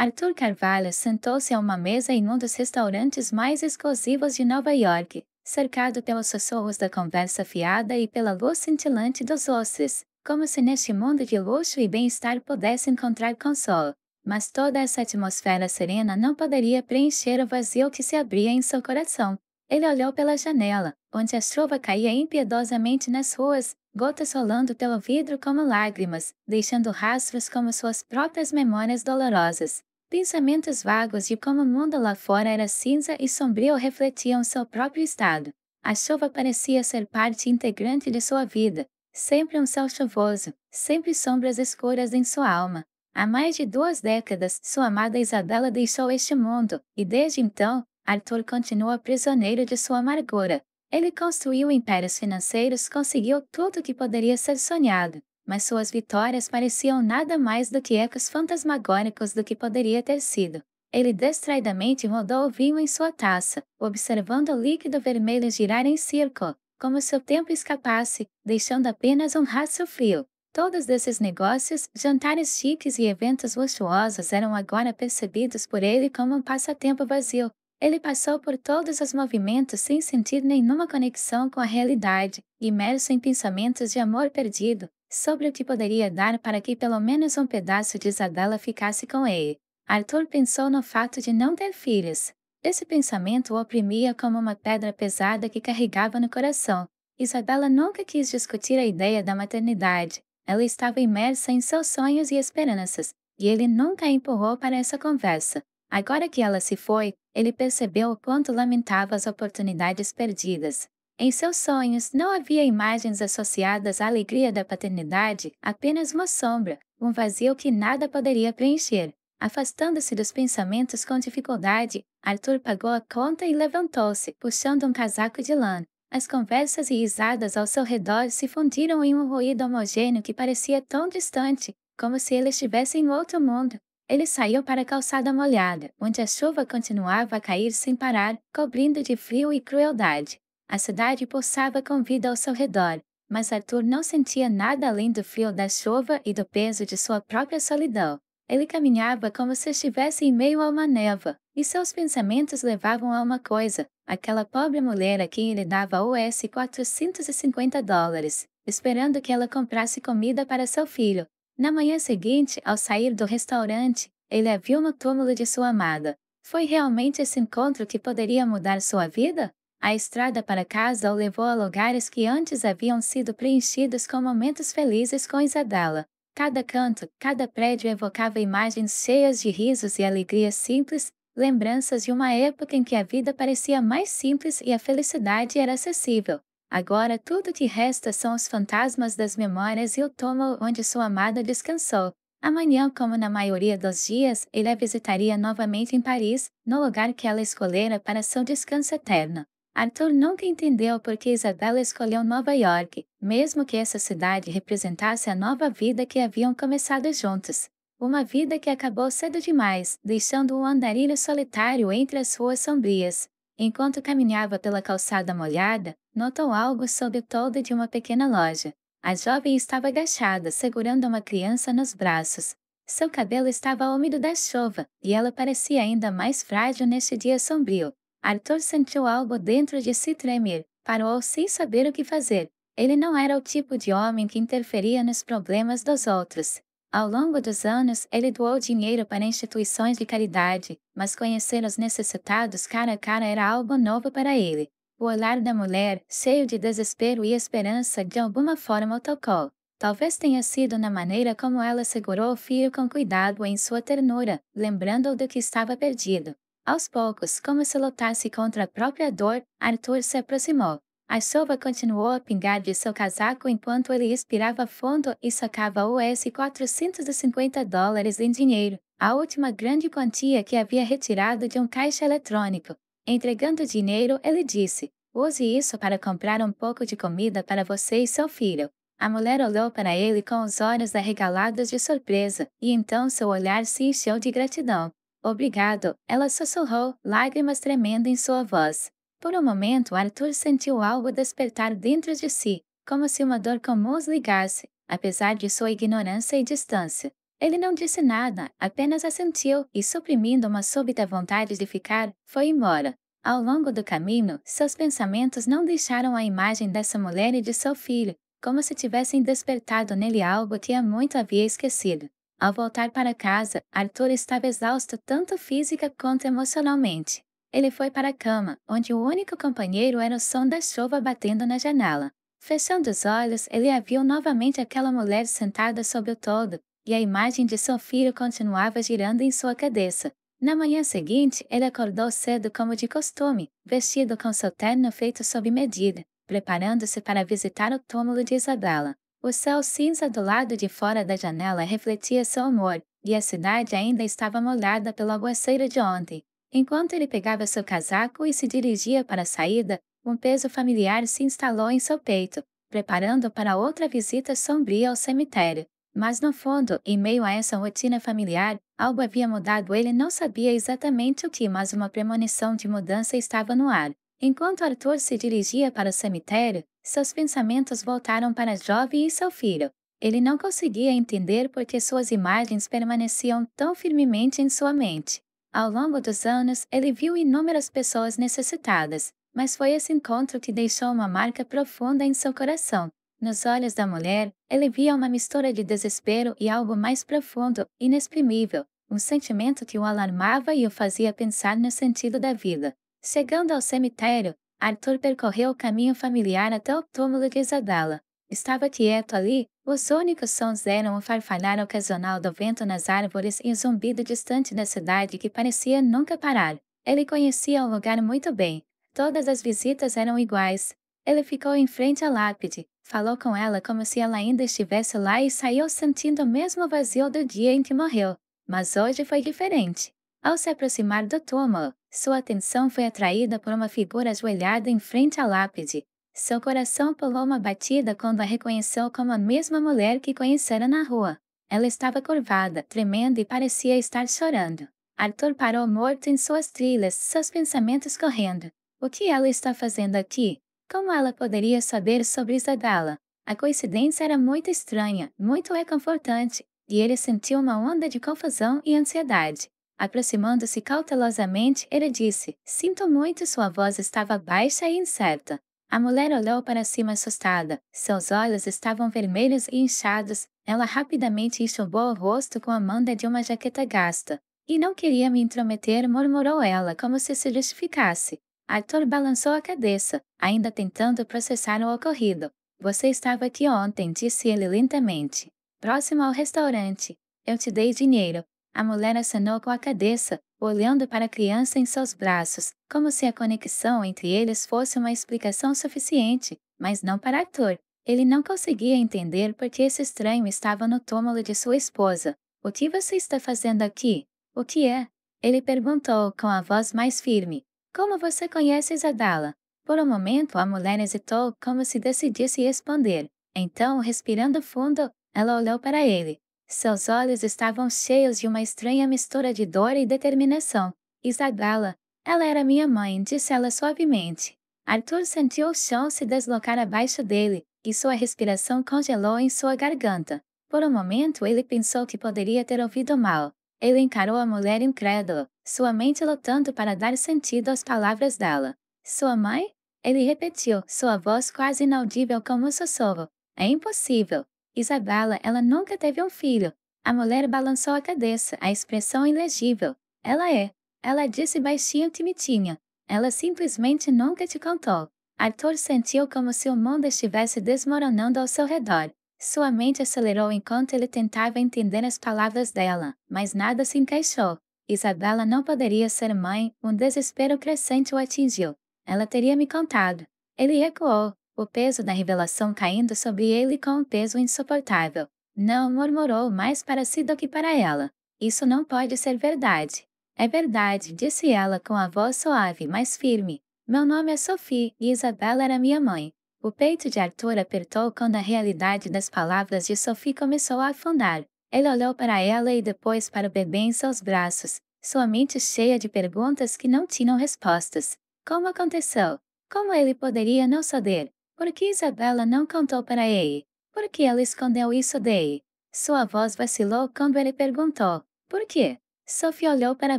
Arthur Carvalho sentou-se a uma mesa em um dos restaurantes mais exclusivos de Nova York, cercado pelos sussurros da conversa fiada e pela luz cintilante dos doces, como se neste mundo de luxo e bem-estar pudesse encontrar consolo. Mas toda essa atmosfera serena não poderia preencher o vazio que se abria em seu coração. Ele olhou pela janela, onde a chuva caía impiedosamente nas ruas, gotas rolando pelo vidro como lágrimas, deixando rastros como suas próprias memórias dolorosas. Pensamentos vagos de como o mundo lá fora era cinza e sombrio refletiam seu próprio estado. A chuva parecia ser parte integrante de sua vida, sempre um céu chuvoso, sempre sombras escuras em sua alma. Há mais de 2 décadas, sua amada Isabela deixou este mundo, e desde então, Arthur continua prisioneiro de sua amargura. Ele construiu impérios financeiros, conseguiu tudo o que poderia ser sonhado, mas suas vitórias pareciam nada mais do que ecos fantasmagóricos do que poderia ter sido. Ele distraidamente rodou o vinho em sua taça, observando o líquido vermelho girar em círculo, como se o tempo escapasse, deixando apenas um rastro frio. Todos esses negócios, jantares chiques e eventos luxuosos eram agora percebidos por ele como um passatempo vazio. Ele passou por todos os movimentos sem sentir nenhuma conexão com a realidade, imerso em pensamentos de amor perdido, sobre o que poderia dar para que pelo menos um pedaço de Isabela ficasse com ele. Arthur pensou no fato de não ter filhos. Esse pensamento o oprimia como uma pedra pesada que carregava no coração. Isabela nunca quis discutir a ideia da maternidade. Ela estava imersa em seus sonhos e esperanças, e ele nunca a empurrou para essa conversa. Agora que ela se foi, ele percebeu o quanto lamentava as oportunidades perdidas. Em seus sonhos não havia imagens associadas à alegria da paternidade, apenas uma sombra, um vazio que nada poderia preencher. Afastando-se dos pensamentos com dificuldade, Arthur pagou a conta e levantou-se, puxando um casaco de lã. As conversas e risadas ao seu redor se fundiram em um ruído homogêneo que parecia tão distante, como se ele estivesse em outro mundo. Ele saiu para a calçada molhada, onde a chuva continuava a cair sem parar, cobrindo de frio e crueldade. A cidade pulsava com vida ao seu redor, mas Arthur não sentia nada além do frio da chuva e do peso de sua própria solidão. Ele caminhava como se estivesse em meio a uma névoa, e seus pensamentos levavam a uma coisa: aquela pobre mulher a quem ele dava US $450, esperando que ela comprasse comida para seu filho. Na manhã seguinte, ao sair do restaurante, ele a viu no túmulo de sua amada. Foi realmente esse encontro que poderia mudar sua vida? A estrada para casa o levou a lugares que antes haviam sido preenchidos com momentos felizes com Isabela. Cada canto, cada prédio evocava imagens cheias de risos e alegrias simples, lembranças de uma época em que a vida parecia mais simples e a felicidade era acessível. Agora tudo que resta são os fantasmas das memórias e o túmulo onde sua amada descansou. Amanhã, como na maioria dos dias, ele a visitaria novamente em Paris, no lugar que ela escolhera para seu descanso eterno. Arthur nunca entendeu por que Isabela escolheu Nova York, mesmo que essa cidade representasse a nova vida que haviam começado juntos. Uma vida que acabou cedo demais, deixando um andarilho solitário entre as ruas sombrias. Enquanto caminhava pela calçada molhada, notou algo sob o toldo de uma pequena loja. A jovem estava agachada, segurando uma criança nos braços. Seu cabelo estava úmido da chuva, e ela parecia ainda mais frágil neste dia sombrio. Arthur sentiu algo dentro de si tremer, parou sem saber o que fazer. Ele não era o tipo de homem que interferia nos problemas dos outros. Ao longo dos anos, ele doou dinheiro para instituições de caridade, mas conhecer os necessitados cara a cara era algo novo para ele. O olhar da mulher, cheio de desespero e esperança, de alguma forma o tocou. Talvez tenha sido na maneira como ela segurou o filho com cuidado em sua ternura, lembrando-o do que estava perdido. Aos poucos, como se lutasse contra a própria dor, Arthur se aproximou. A chuva continuou a pingar de seu casaco enquanto ele expirava fundo e sacava US $450 em dinheiro, a última grande quantia que havia retirado de um caixa eletrônico. Entregando o dinheiro, ele disse: "Use isso para comprar um pouco de comida para você e seu filho." A mulher olhou para ele com os olhos arregalados de surpresa, e então seu olhar se encheu de gratidão. "Obrigado", ela sussurrou, lágrimas tremendo em sua voz. Por um momento, Arthur sentiu algo despertar dentro de si, como se uma dor comum os ligasse, apesar de sua ignorância e distância. Ele não disse nada, apenas assentiu e, suprimindo uma súbita vontade de ficar, foi embora. Ao longo do caminho, seus pensamentos não deixaram a imagem dessa mulher e de seu filho, como se tivessem despertado nele algo que há muito havia esquecido. Ao voltar para casa, Arthur estava exausto tanto física quanto emocionalmente. Ele foi para a cama, onde o único companheiro era o som da chuva batendo na janela. Fechando os olhos, ele a viu novamente aquela mulher sentada sob o toldo, e a imagem de seu filho continuava girando em sua cabeça. Na manhã seguinte, ele acordou cedo como de costume, vestido com seu terno feito sob medida, preparando-se para visitar o túmulo de Isabela. O céu cinza do lado de fora da janela refletia seu humor, e a cidade ainda estava molhada pelo aguaceiro de ontem. Enquanto ele pegava seu casaco e se dirigia para a saída, um peso familiar se instalou em seu peito, preparando para outra visita sombria ao cemitério. Mas no fundo, em meio a essa rotina familiar, algo havia mudado. Ele não sabia exatamente o que, mas uma premonição de mudança estava no ar. Enquanto Arthur se dirigia para o cemitério, seus pensamentos voltaram para a jovem e seu filho. Ele não conseguia entender por que suas imagens permaneciam tão firmemente em sua mente. Ao longo dos anos, ele viu inúmeras pessoas necessitadas, mas foi esse encontro que deixou uma marca profunda em seu coração. Nos olhos da mulher, ele via uma mistura de desespero e algo mais profundo, inexprimível, um sentimento que o alarmava e o fazia pensar no sentido da vida. Chegando ao cemitério, Arthur percorreu o caminho familiar até o túmulo de Isabela. Estava quieto ali, os únicos sons eram o farfalhar ocasional do vento nas árvores e o zumbido distante da cidade que parecia nunca parar. Ele conhecia o lugar muito bem. Todas as visitas eram iguais. Ele ficou em frente à lápide, falou com ela como se ela ainda estivesse lá e saiu sentindo o mesmo vazio do dia em que morreu. Mas hoje foi diferente. Ao se aproximar do túmulo, sua atenção foi atraída por uma figura ajoelhada em frente à lápide. Seu coração pulou uma batida quando a reconheceu como a mesma mulher que conhecera na rua. Ela estava curvada, tremendo e parecia estar chorando. Arthur parou morto em suas trilhas, seus pensamentos correndo. O que ela está fazendo aqui? Como ela poderia saber sobre Isabela? A coincidência era muito estranha, muito reconfortante, e ele sentiu uma onda de confusão e ansiedade. Aproximando-se cautelosamente, ele disse: "Sinto muito." Sua voz estava baixa e incerta. A mulher olhou para cima assustada. Seus olhos estavam vermelhos e inchados. Ela rapidamente enxugou o rosto com a manga de uma jaqueta gasta. "E não queria me intrometer", murmurou ela, como se justificasse. Arthur balançou a cabeça, ainda tentando processar o ocorrido. "Você estava aqui ontem", disse ele lentamente. "Próximo ao restaurante. Eu te dei dinheiro." A mulher acenou com a cabeça, olhando para a criança em seus braços, como se a conexão entre eles fosse uma explicação suficiente, mas não para Arthur. Ele não conseguia entender por que esse estranho estava no túmulo de sua esposa. "O que você está fazendo aqui?" "O que é?" ele perguntou com a voz mais firme. "Como você conhece Isabela?" Por um momento a mulher hesitou, como se decidisse responder. Então, respirando fundo, ela olhou para ele. Seus olhos estavam cheios de uma estranha mistura de dor e determinação. "Isabela, ela era minha mãe", disse ela suavemente. Arthur sentiu o chão se deslocar abaixo dele, e sua respiração congelou em sua garganta. Por um momento ele pensou que poderia ter ouvido mal. Ele encarou a mulher incrédulo, sua mente lutando para dar sentido às palavras dela. "Sua mãe?" ele repetiu, sua voz quase inaudível como um sussurro. "É impossível. Isabela, ela nunca teve um filho." A mulher balançou a cabeça, a expressão ilegível. "Ela é." Ela disse baixinho que me tinha. "Ela simplesmente nunca te contou." Arthur sentiu como se o mundo estivesse desmoronando ao seu redor. Sua mente acelerou enquanto ele tentava entender as palavras dela, mas nada se encaixou. Isabela não poderia ser mãe, um desespero crescente o atingiu. "Ela teria me contado." Ele recuou, o peso da revelação caindo sobre ele com um peso insuportável. "Não", murmurou, mais para si do que para ela. "Isso não pode ser verdade." "É verdade", disse ela com a voz suave, mas firme. "Meu nome é Sophie, e Isabela era minha mãe." O peito de Arthur apertou quando a realidade das palavras de Sophie começou a afundar. Ele olhou para ela e depois para o bebê em seus braços, sua mente cheia de perguntas que não tinham respostas. Como aconteceu? Como ele poderia não saber? Por que Isabela não contou para ele? Por que ela escondeu isso dele? Sua voz vacilou quando ele perguntou: por quê? Sophie olhou para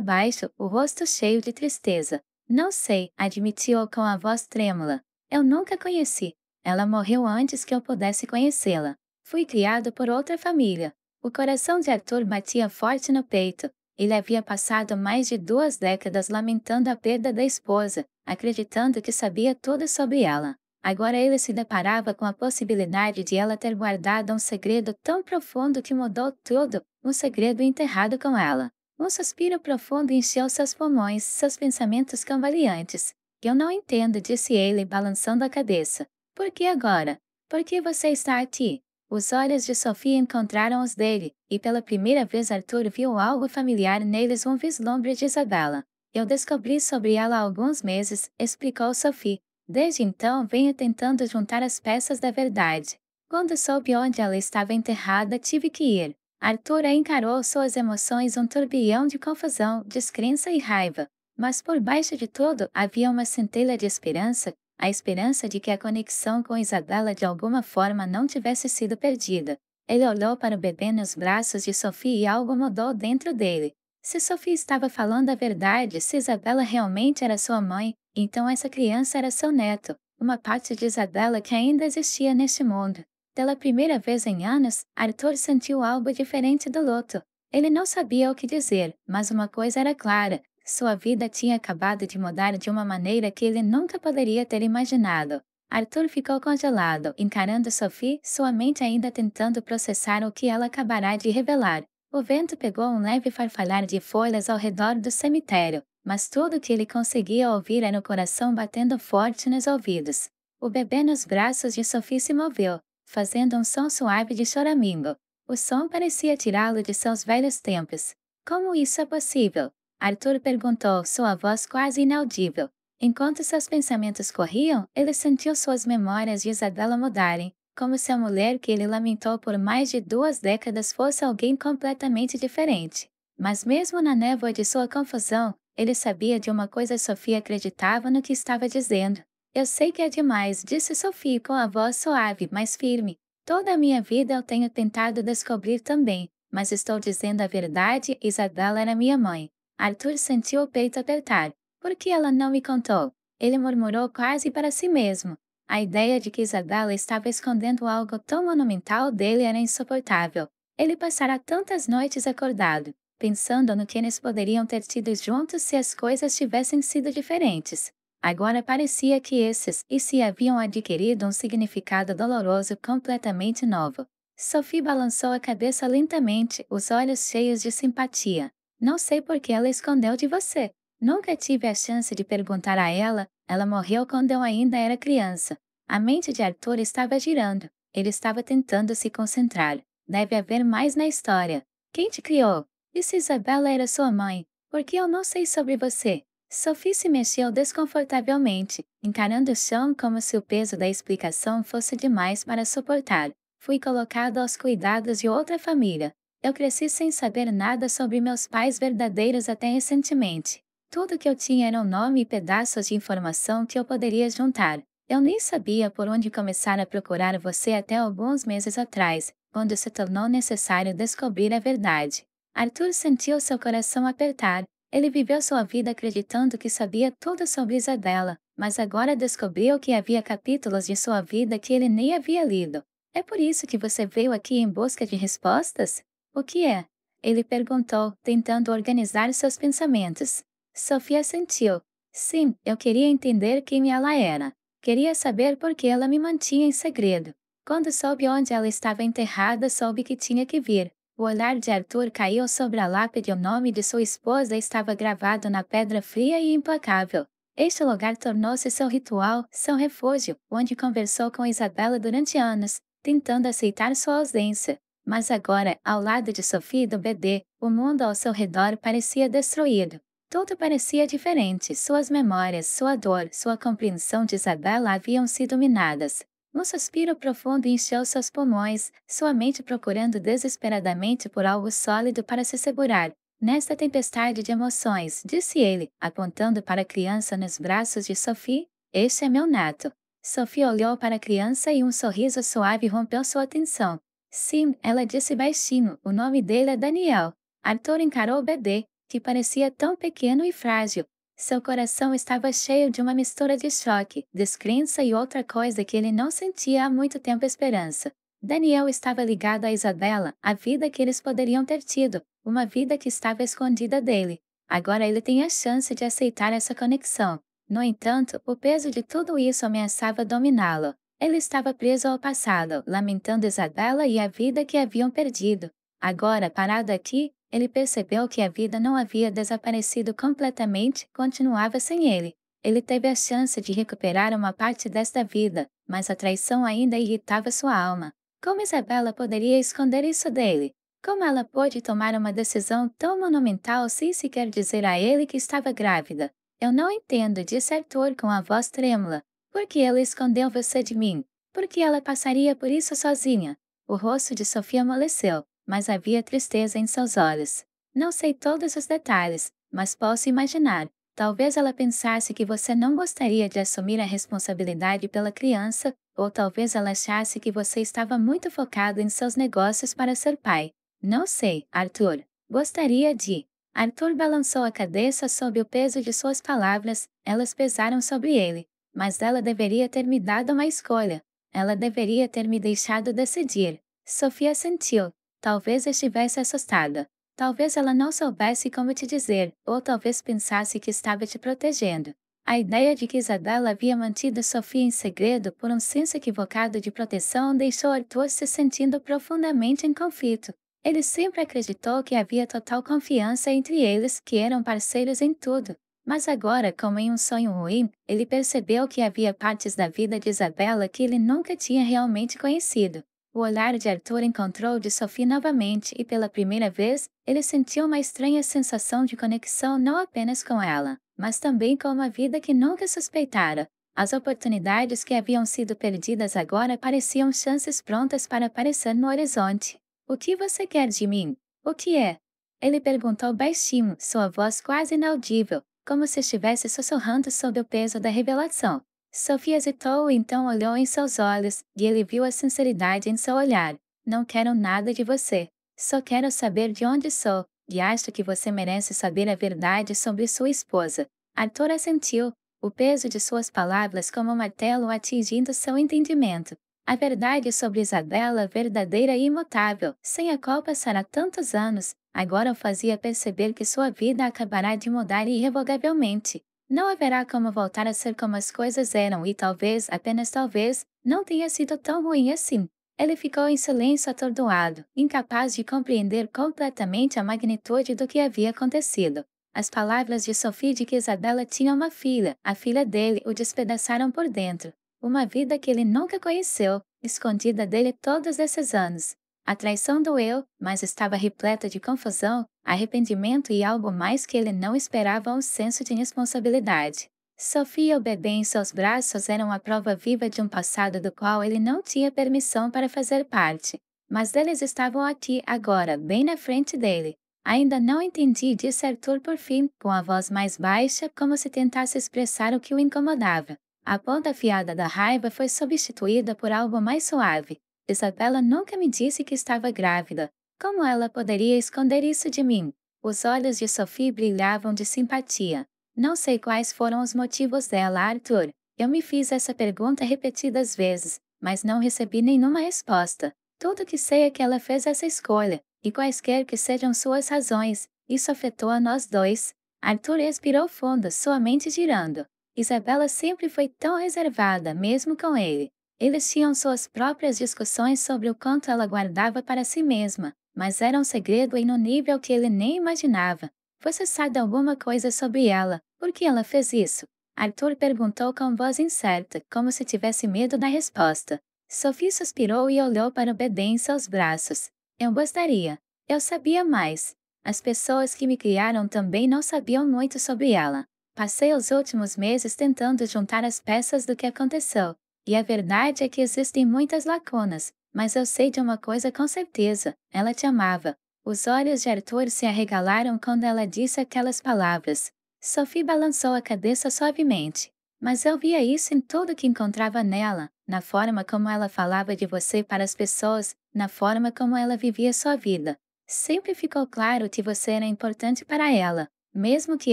baixo, o rosto cheio de tristeza. Não sei, admitiu com a voz trêmula. Eu nunca conheci. Ela morreu antes que eu pudesse conhecê-la. Fui criado por outra família. O coração de Arthur batia forte no peito. Ele havia passado mais de 2 décadas lamentando a perda da esposa, acreditando que sabia tudo sobre ela. Agora ele se deparava com a possibilidade de ela ter guardado um segredo tão profundo que mudou tudo, um segredo enterrado com ela. Um suspiro profundo encheu seus pulmões, seus pensamentos cambaleantes. Eu não entendo, disse ele, balançando a cabeça. Por que agora? Por que você está aqui? Os olhos de Sophie encontraram os dele, e pela primeira vez Arthur viu algo familiar neles, um vislumbre de Isabela. Eu descobri sobre ela há alguns meses, explicou Sophie. Desde então venho tentando juntar as peças da verdade. Quando soube onde ela estava enterrada, tive que ir. Arthur encarou suas emoções, um turbilhão de confusão, descrença e raiva. Mas por baixo de tudo havia uma centelha de esperança, a esperança de que a conexão com Isabela de alguma forma não tivesse sido perdida. Ele olhou para o bebê nos braços de Sophie e algo mudou dentro dele. Se Sophie estava falando a verdade, se Isabela realmente era sua mãe, então essa criança era seu neto, uma parte de Isabela que ainda existia neste mundo. Pela primeira vez em anos, Arthur sentiu algo diferente do luto. Ele não sabia o que dizer, mas uma coisa era clara: sua vida tinha acabado de mudar de uma maneira que ele nunca poderia ter imaginado. Arthur ficou congelado, encarando Sophie, sua mente ainda tentando processar o que ela acabará de revelar. O vento pegou um leve farfalhar de folhas ao redor do cemitério, mas tudo que ele conseguia ouvir era o coração batendo forte nos ouvidos. O bebê nos braços de Sophie se moveu, fazendo um som suave de choramingo. O som parecia tirá-lo de seus velhos tempos. Como isso é possível? Arthur perguntou, sua voz quase inaudível. Enquanto seus pensamentos corriam, ele sentiu suas memórias de Isabela mudarem, como se a mulher que ele lamentou por mais de 2 décadas fosse alguém completamente diferente. Mas mesmo na névoa de sua confusão, ele sabia de uma coisa: Sophie acreditava no que estava dizendo. Eu sei que é demais, disse Sophie com a voz suave, mas firme. Toda a minha vida eu tenho tentado descobrir também, mas estou dizendo a verdade: Isabela era minha mãe. Arthur sentiu o peito apertar. Por que ela não me contou? Ele murmurou quase para si mesmo. A ideia de que Isabela estava escondendo algo tão monumental dele era insuportável. Ele passara tantas noites acordado, pensando no que eles poderiam ter tido juntos se as coisas tivessem sido diferentes. Agora parecia que esses e se haviam adquirido um significado doloroso completamente novo. Sophie balançou a cabeça lentamente, os olhos cheios de simpatia. Não sei por que ela escondeu de você. Nunca tive a chance de perguntar a ela. Ela morreu quando eu ainda era criança. A mente de Arthur estava girando. Ele estava tentando se concentrar. Deve haver mais na história. Quem te criou? E se Isabela era sua mãe? Por que eu não sei sobre você? Sophie se mexeu desconfortavelmente, encarando o chão como se o peso da explicação fosse demais para suportar. Fui colocado aos cuidados de outra família. Eu cresci sem saber nada sobre meus pais verdadeiros até recentemente. Tudo que eu tinha era um nome e pedaços de informação que eu poderia juntar. Eu nem sabia por onde começar a procurar você até alguns meses atrás, quando se tornou necessário descobrir a verdade. Arthur sentiu seu coração apertar. Ele viveu sua vida acreditando que sabia tudo sobre Isabela, mas agora descobriu que havia capítulos de sua vida que ele nem havia lido. É por isso que você veio aqui em busca de respostas? O que é? Ele perguntou, tentando organizar seus pensamentos. Sophie assentiu. Sim, eu queria entender quem ela era. Queria saber por que ela me mantinha em segredo. Quando soube onde ela estava enterrada, soube que tinha que vir. O olhar de Arthur caiu sobre a lápide. O nome de sua esposa estava gravado na pedra fria e implacável. Este lugar tornou-se seu ritual, seu refúgio, onde conversou com Isabela durante anos, tentando aceitar sua ausência. Mas agora, ao lado de Sophie e do bebê, o mundo ao seu redor parecia destruído. Tudo parecia diferente. Suas memórias, sua dor, sua compreensão de Isabela haviam sido minadas. Um suspiro profundo encheu seus pulmões, sua mente procurando desesperadamente por algo sólido para se segurar. Nesta tempestade de emoções, disse ele, apontando para a criança nos braços de Sophie, este é meu neto. Sophie olhou para a criança e um sorriso suave rompeu sua atenção. Sim, ela disse baixinho, o nome dele é Daniel. Arthur encarou o bebê, que parecia tão pequeno e frágil. Seu coração estava cheio de uma mistura de choque, descrença e outra coisa que ele não sentia há muito tempo esperança. Daniel estava ligado a Isabela, a vida que eles poderiam ter tido, uma vida que estava escondida dele. Agora ele tem a chance de aceitar essa conexão. No entanto, o peso de tudo isso ameaçava dominá-lo. Ele estava preso ao passado, lamentando Isabela e a vida que haviam perdido. Agora, parado aqui, ele percebeu que a vida não havia desaparecido completamente, continuava sem ele. Ele teve a chance de recuperar uma parte desta vida, mas a traição ainda irritava sua alma. Como Isabela poderia esconder isso dele? Como ela pôde tomar uma decisão tão monumental sem sequer dizer a ele que estava grávida? Eu não entendo, disse Arthur com a voz trêmula. Por que ela escondeu você de mim? Por que ela passaria por isso sozinha? O rosto de Sofia amoleceu, mas havia tristeza em seus olhos. Não sei todos os detalhes, mas posso imaginar. Talvez ela pensasse que você não gostaria de assumir a responsabilidade pela criança, ou talvez ela achasse que você estava muito focado em seus negócios para ser pai. Não sei, Arthur. Gostaria de. Arthur balançou a cabeça sob o peso de suas palavras, elas pesaram sobre ele. Mas ela deveria ter me dado uma escolha. Ela deveria ter me deixado decidir. Sofia sentiu. Talvez estivesse assustada. Talvez ela não soubesse como te dizer, ou talvez pensasse que estava te protegendo. A ideia de que Isabela havia mantido Sofia em segredo por um senso equivocado de proteção deixou Arthur se sentindo profundamente em conflito. Ele sempre acreditou que havia total confiança entre eles, que eram parceiros em tudo. Mas agora, como em um sonho ruim, ele percebeu que havia partes da vida de Isabela que ele nunca tinha realmente conhecido. O olhar de Arthur encontrou o de Sophie novamente e pela primeira vez, ele sentiu uma estranha sensação de conexão não apenas com ela, mas também com uma vida que nunca suspeitara. As oportunidades que haviam sido perdidas agora pareciam chances prontas para aparecer no horizonte. O que você quer de mim? O que é? Ele perguntou baixinho, sua voz quase inaudível, como se estivesse sussurrando sob o peso da revelação. Sophie hesitou e então olhou em seus olhos, e ele viu a sinceridade em seu olhar. Não quero nada de você. Só quero saber de onde sou, e acho que você merece saber a verdade sobre sua esposa. Arthur assentiu, o peso de suas palavras como um martelo atingindo seu entendimento. A verdade sobre Isabela, verdadeira e imutável, sem a qual passará tantos anos, agora o fazia perceber que sua vida acabará de mudar irrevogavelmente. Não haverá como voltar a ser como as coisas eram e talvez, apenas talvez, não tenha sido tão ruim assim. Ele ficou em silêncio atordoado, incapaz de compreender completamente a magnitude do que havia acontecido. As palavras de Sophie de que Isabela tinha uma filha, a filha dele, o despedaçaram por dentro. Uma vida que ele nunca conheceu, escondida dele todos esses anos. A traição doeu, mas estava repleta de confusão, arrependimento e algo mais que ele não esperava, um senso de responsabilidade. Sophie e o bebê em seus braços eram a prova viva de um passado do qual ele não tinha permissão para fazer parte. Mas eles estavam aqui, agora, bem na frente dele. Ainda não entendi, disse Arthur por fim, com a voz mais baixa, como se tentasse expressar o que o incomodava. A ponta afiada da raiva foi substituída por algo mais suave. Isabela nunca me disse que estava grávida. Como ela poderia esconder isso de mim? Os olhos de Sophie brilhavam de simpatia. Não sei quais foram os motivos dela, Arthur. Eu me fiz essa pergunta repetidas vezes, mas não recebi nenhuma resposta. Tudo que sei é que ela fez essa escolha, e quaisquer que sejam suas razões, isso afetou a nós dois. Arthur expirou fundo, sua mente girando. Isabela sempre foi tão reservada, mesmo com ele. Eles tinham suas próprias discussões sobre o quanto ela guardava para si mesma, mas era um segredo em um nível que ele nem imaginava. Você sabe alguma coisa sobre ela? Por que ela fez isso? Arthur perguntou com voz incerta, como se tivesse medo da resposta. Sophie suspirou e olhou para o bebê em seus braços. Eu gostaria. Eu sabia mais. As pessoas que me criaram também não sabiam muito sobre ela. Passei os últimos meses tentando juntar as peças do que aconteceu. E a verdade é que existem muitas lacunas, mas eu sei de uma coisa com certeza: ela te amava. Os olhos de Arthur se arregalaram quando ela disse aquelas palavras. Sophie balançou a cabeça suavemente. Mas eu via isso em tudo que encontrava nela. na forma como ela falava de você para as pessoas, na forma como ela vivia sua vida. Sempre ficou claro que você era importante para ela, mesmo que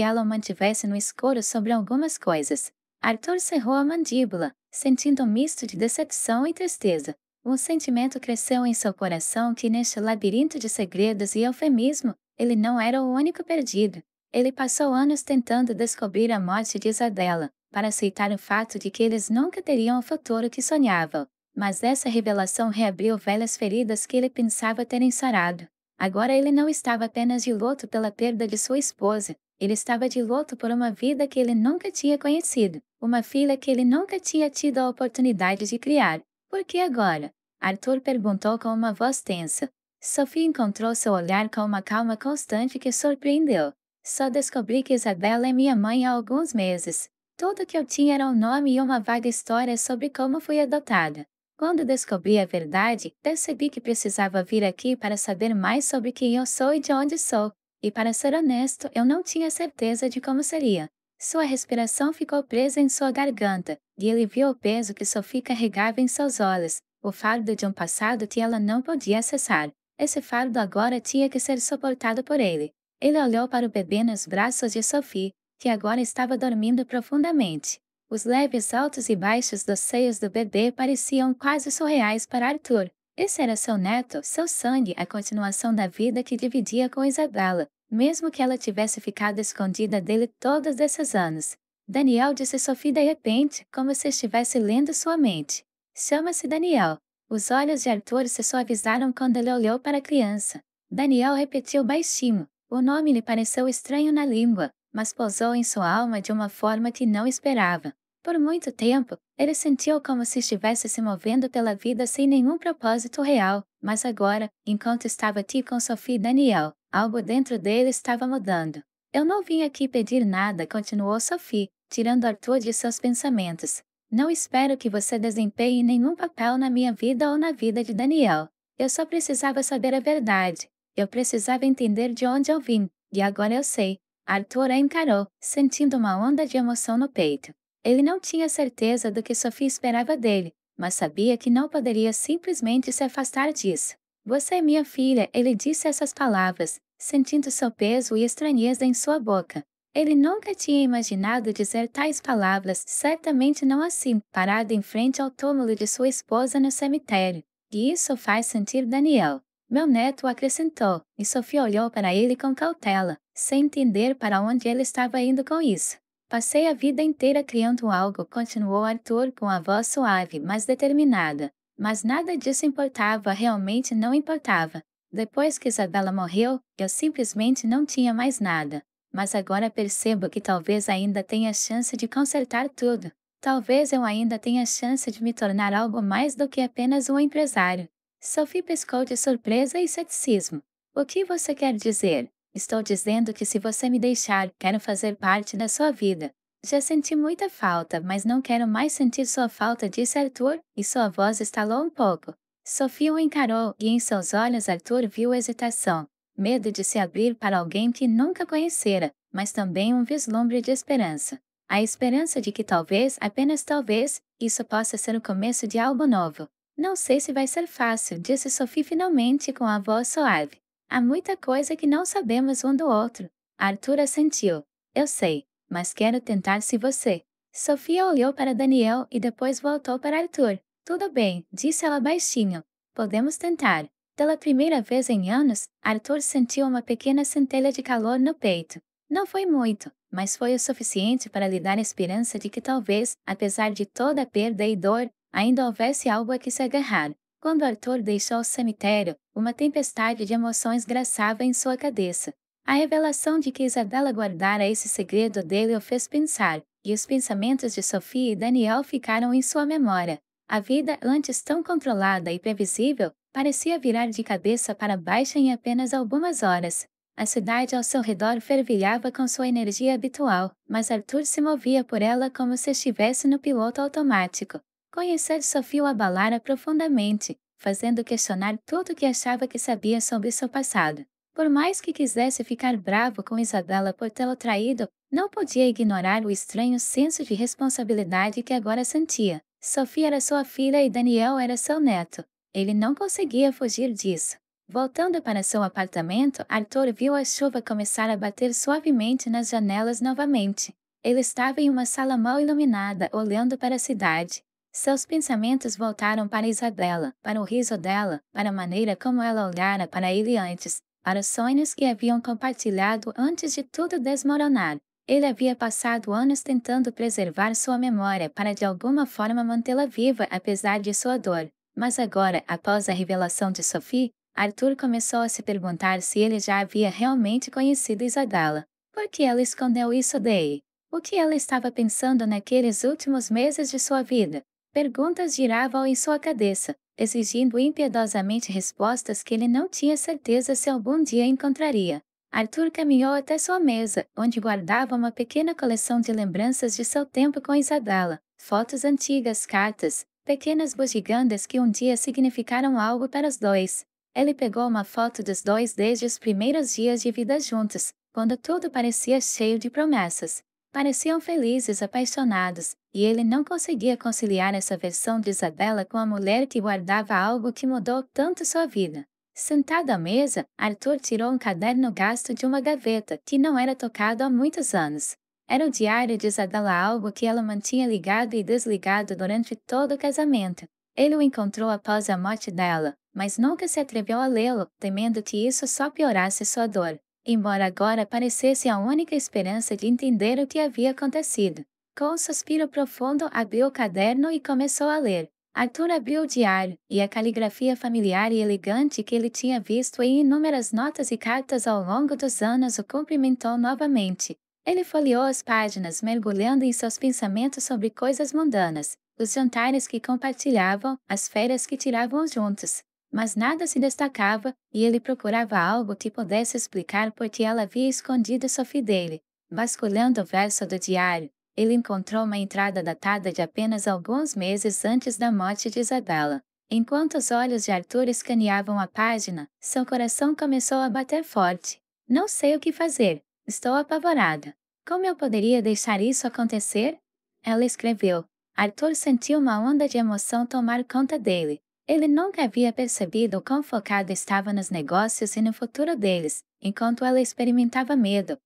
ela o mantivesse no escuro sobre algumas coisas. Arthur cerrou a mandíbula, sentindo um misto de decepção e tristeza. Um sentimento cresceu em seu coração que neste labirinto de segredos e eufemismo, ele não era o único perdido. Ele passou anos tentando descobrir a morte de Isabela, para aceitar o fato de que eles nunca teriam o futuro que sonhavam. Mas essa revelação reabriu velhas feridas que ele pensava terem sarado. Agora ele não estava apenas de luto pela perda de sua esposa, ele estava de luto por uma vida que ele nunca tinha conhecido, uma filha que ele nunca tinha tido a oportunidade de criar. Por que agora? Arthur perguntou com uma voz tensa. Sophie encontrou seu olhar com uma calma constante que surpreendeu. Só descobri que Isabela é minha mãe há alguns meses. Tudo que eu tinha era um nome e uma vaga história sobre como fui adotada. Quando descobri a verdade, percebi que precisava vir aqui para saber mais sobre quem eu sou e de onde sou. E para ser honesto, eu não tinha certeza de como seria. Sua respiração ficou presa em sua garganta, e ele viu o peso que Sophie carregava em seus olhos, o fardo de um passado que ela não podia acessar. Esse fardo agora tinha que ser suportado por ele. Ele olhou para o bebê nos braços de Sophie, que agora estava dormindo profundamente. Os leves altos e baixos dos seios do bebê pareciam quase surreais para Arthur. Esse era seu neto, seu sangue, a continuação da vida que dividia com Isabela, mesmo que ela tivesse ficado escondida dele todos esses anos. Daniel, disse Sophie de repente, como se estivesse lendo sua mente. Chama-se Daniel. Os olhos de Arthur se suavizaram quando ele olhou para a criança. Daniel repetiu baixinho. O nome lhe pareceu estranho na língua, mas pousou em sua alma de uma forma que não esperava. Por muito tempo, ele sentiu como se estivesse se movendo pela vida sem nenhum propósito real, mas agora, enquanto estava aqui com Sophie e Daniel, algo dentro dele estava mudando. Eu não vim aqui pedir nada, continuou Sophie, tirando Arthur de seus pensamentos. Não espero que você desempenhe nenhum papel na minha vida ou na vida de Daniel. Eu só precisava saber a verdade. Eu precisava entender de onde eu vim, e agora eu sei. Arthur a encarou, sentindo uma onda de emoção no peito. Ele não tinha certeza do que Sophie esperava dele, mas sabia que não poderia simplesmente se afastar disso. Você é minha filha, ele disse essas palavras, sentindo seu peso e estranheza em sua boca. Ele nunca tinha imaginado dizer tais palavras, certamente não assim, parado em frente ao túmulo de sua esposa no cemitério. E isso faz sentir Daniel. Meu neto, acrescentou, e Sophie olhou para ele com cautela, sem entender para onde ele estava indo com isso. Passei a vida inteira criando algo, continuou Arthur com a voz suave, mas determinada. Mas nada disso importava, realmente não importava. Depois que Isabela morreu, eu simplesmente não tinha mais nada. Mas agora percebo que talvez ainda tenha chance de consertar tudo. Talvez eu ainda tenha chance de me tornar algo mais do que apenas um empresário. Sophie piscou de surpresa e ceticismo. O que você quer dizer? Estou dizendo que se você me deixar, quero fazer parte da sua vida. Já senti muita falta, mas não quero mais sentir sua falta, disse Arthur, e sua voz estalou um pouco. Sophie o encarou, e em seus olhos Arthur viu hesitação, medo de se abrir para alguém que nunca conhecera, mas também um vislumbre de esperança. A esperança de que talvez, apenas talvez, isso possa ser o começo de algo novo. Não sei se vai ser fácil, disse Sophie finalmente com a voz suave. Há muita coisa que não sabemos um do outro. Arthur assentiu. Eu sei, mas quero tentar se você. Sofia olhou para Daniel e depois voltou para Arthur. Tudo bem, disse ela baixinho. Podemos tentar. Pela primeira vez em anos, Arthur sentiu uma pequena centelha de calor no peito. Não foi muito, mas foi o suficiente para lhe dar esperança de que talvez, apesar de toda a perda e dor, ainda houvesse algo a que se agarrar. Quando Arthur deixou o cemitério, uma tempestade de emoções graçava em sua cabeça. A revelação de que Isabela guardara esse segredo dele o fez pensar, e os pensamentos de Sophie e Daniel ficaram em sua memória. A vida, antes tão controlada e previsível, parecia virar de cabeça para baixo em apenas algumas horas. A cidade ao seu redor fervilhava com sua energia habitual, mas Arthur se movia por ela como se estivesse no piloto automático. Conhecer Sophie o abalara profundamente, fazendo questionar tudo o que achava que sabia sobre seu passado. Por mais que quisesse ficar bravo com Isabela por tê-lo traído, não podia ignorar o estranho senso de responsabilidade que agora sentia. Sophie era sua filha e Daniel era seu neto. Ele não conseguia fugir disso. Voltando para seu apartamento, Arthur viu a chuva começar a bater suavemente nas janelas novamente. Ele estava em uma sala mal iluminada, olhando para a cidade. Seus pensamentos voltaram para Isabela, para o riso dela, para a maneira como ela olhara para ele antes, para os sonhos que haviam compartilhado antes de tudo desmoronar. Ele havia passado anos tentando preservar sua memória para de alguma forma mantê-la viva apesar de sua dor. Mas agora, após a revelação de Sophie, Arthur começou a se perguntar se ele já havia realmente conhecido Isabela. Por que ela escondeu isso dele? O que ela estava pensando naqueles últimos meses de sua vida? Perguntas giravam em sua cabeça, exigindo impiedosamente respostas que ele não tinha certeza se algum dia encontraria. Arthur caminhou até sua mesa, onde guardava uma pequena coleção de lembranças de seu tempo com Isabela, fotos antigas, cartas, pequenas bugigangas que um dia significaram algo para os dois. Ele pegou uma foto dos dois desde os primeiros dias de vida juntos, quando tudo parecia cheio de promessas. Pareciam felizes, apaixonados, e ele não conseguia conciliar essa versão de Isabela com a mulher que guardava algo que mudou tanto sua vida. Sentado à mesa, Arthur tirou um caderno gasto de uma gaveta que não era tocado há muitos anos. Era o diário de Isabela, algo que ela mantinha ligado e desligado durante todo o casamento. Ele o encontrou após a morte dela, mas nunca se atreveu a lê-lo, temendo que isso só piorasse sua dor, embora agora parecesse a única esperança de entender o que havia acontecido. Com um suspiro profundo, abriu o caderno e começou a ler. Arthur abriu o diário, e a caligrafia familiar e elegante que ele tinha visto em inúmeras notas e cartas ao longo dos anos o cumprimentou novamente. Ele folheou as páginas, mergulhando em seus pensamentos sobre coisas mundanas, os jantares que compartilhavam, as férias que tiravam juntos. Mas nada se destacava, e ele procurava algo que pudesse explicar por que ela havia escondido Sophie dele. Vasculhando o verso do diário, ele encontrou uma entrada datada de apenas alguns meses antes da morte de Isabela. Enquanto os olhos de Arthur escaneavam a página, seu coração começou a bater forte. Não sei o que fazer. Estou apavorada. Como eu poderia deixar isso acontecer? Ela escreveu. Arthur sentiu uma onda de emoção tomar conta dele. Ele nunca havia percebido o quão focado estava nos negócios e no futuro deles, enquanto ela experimentava medo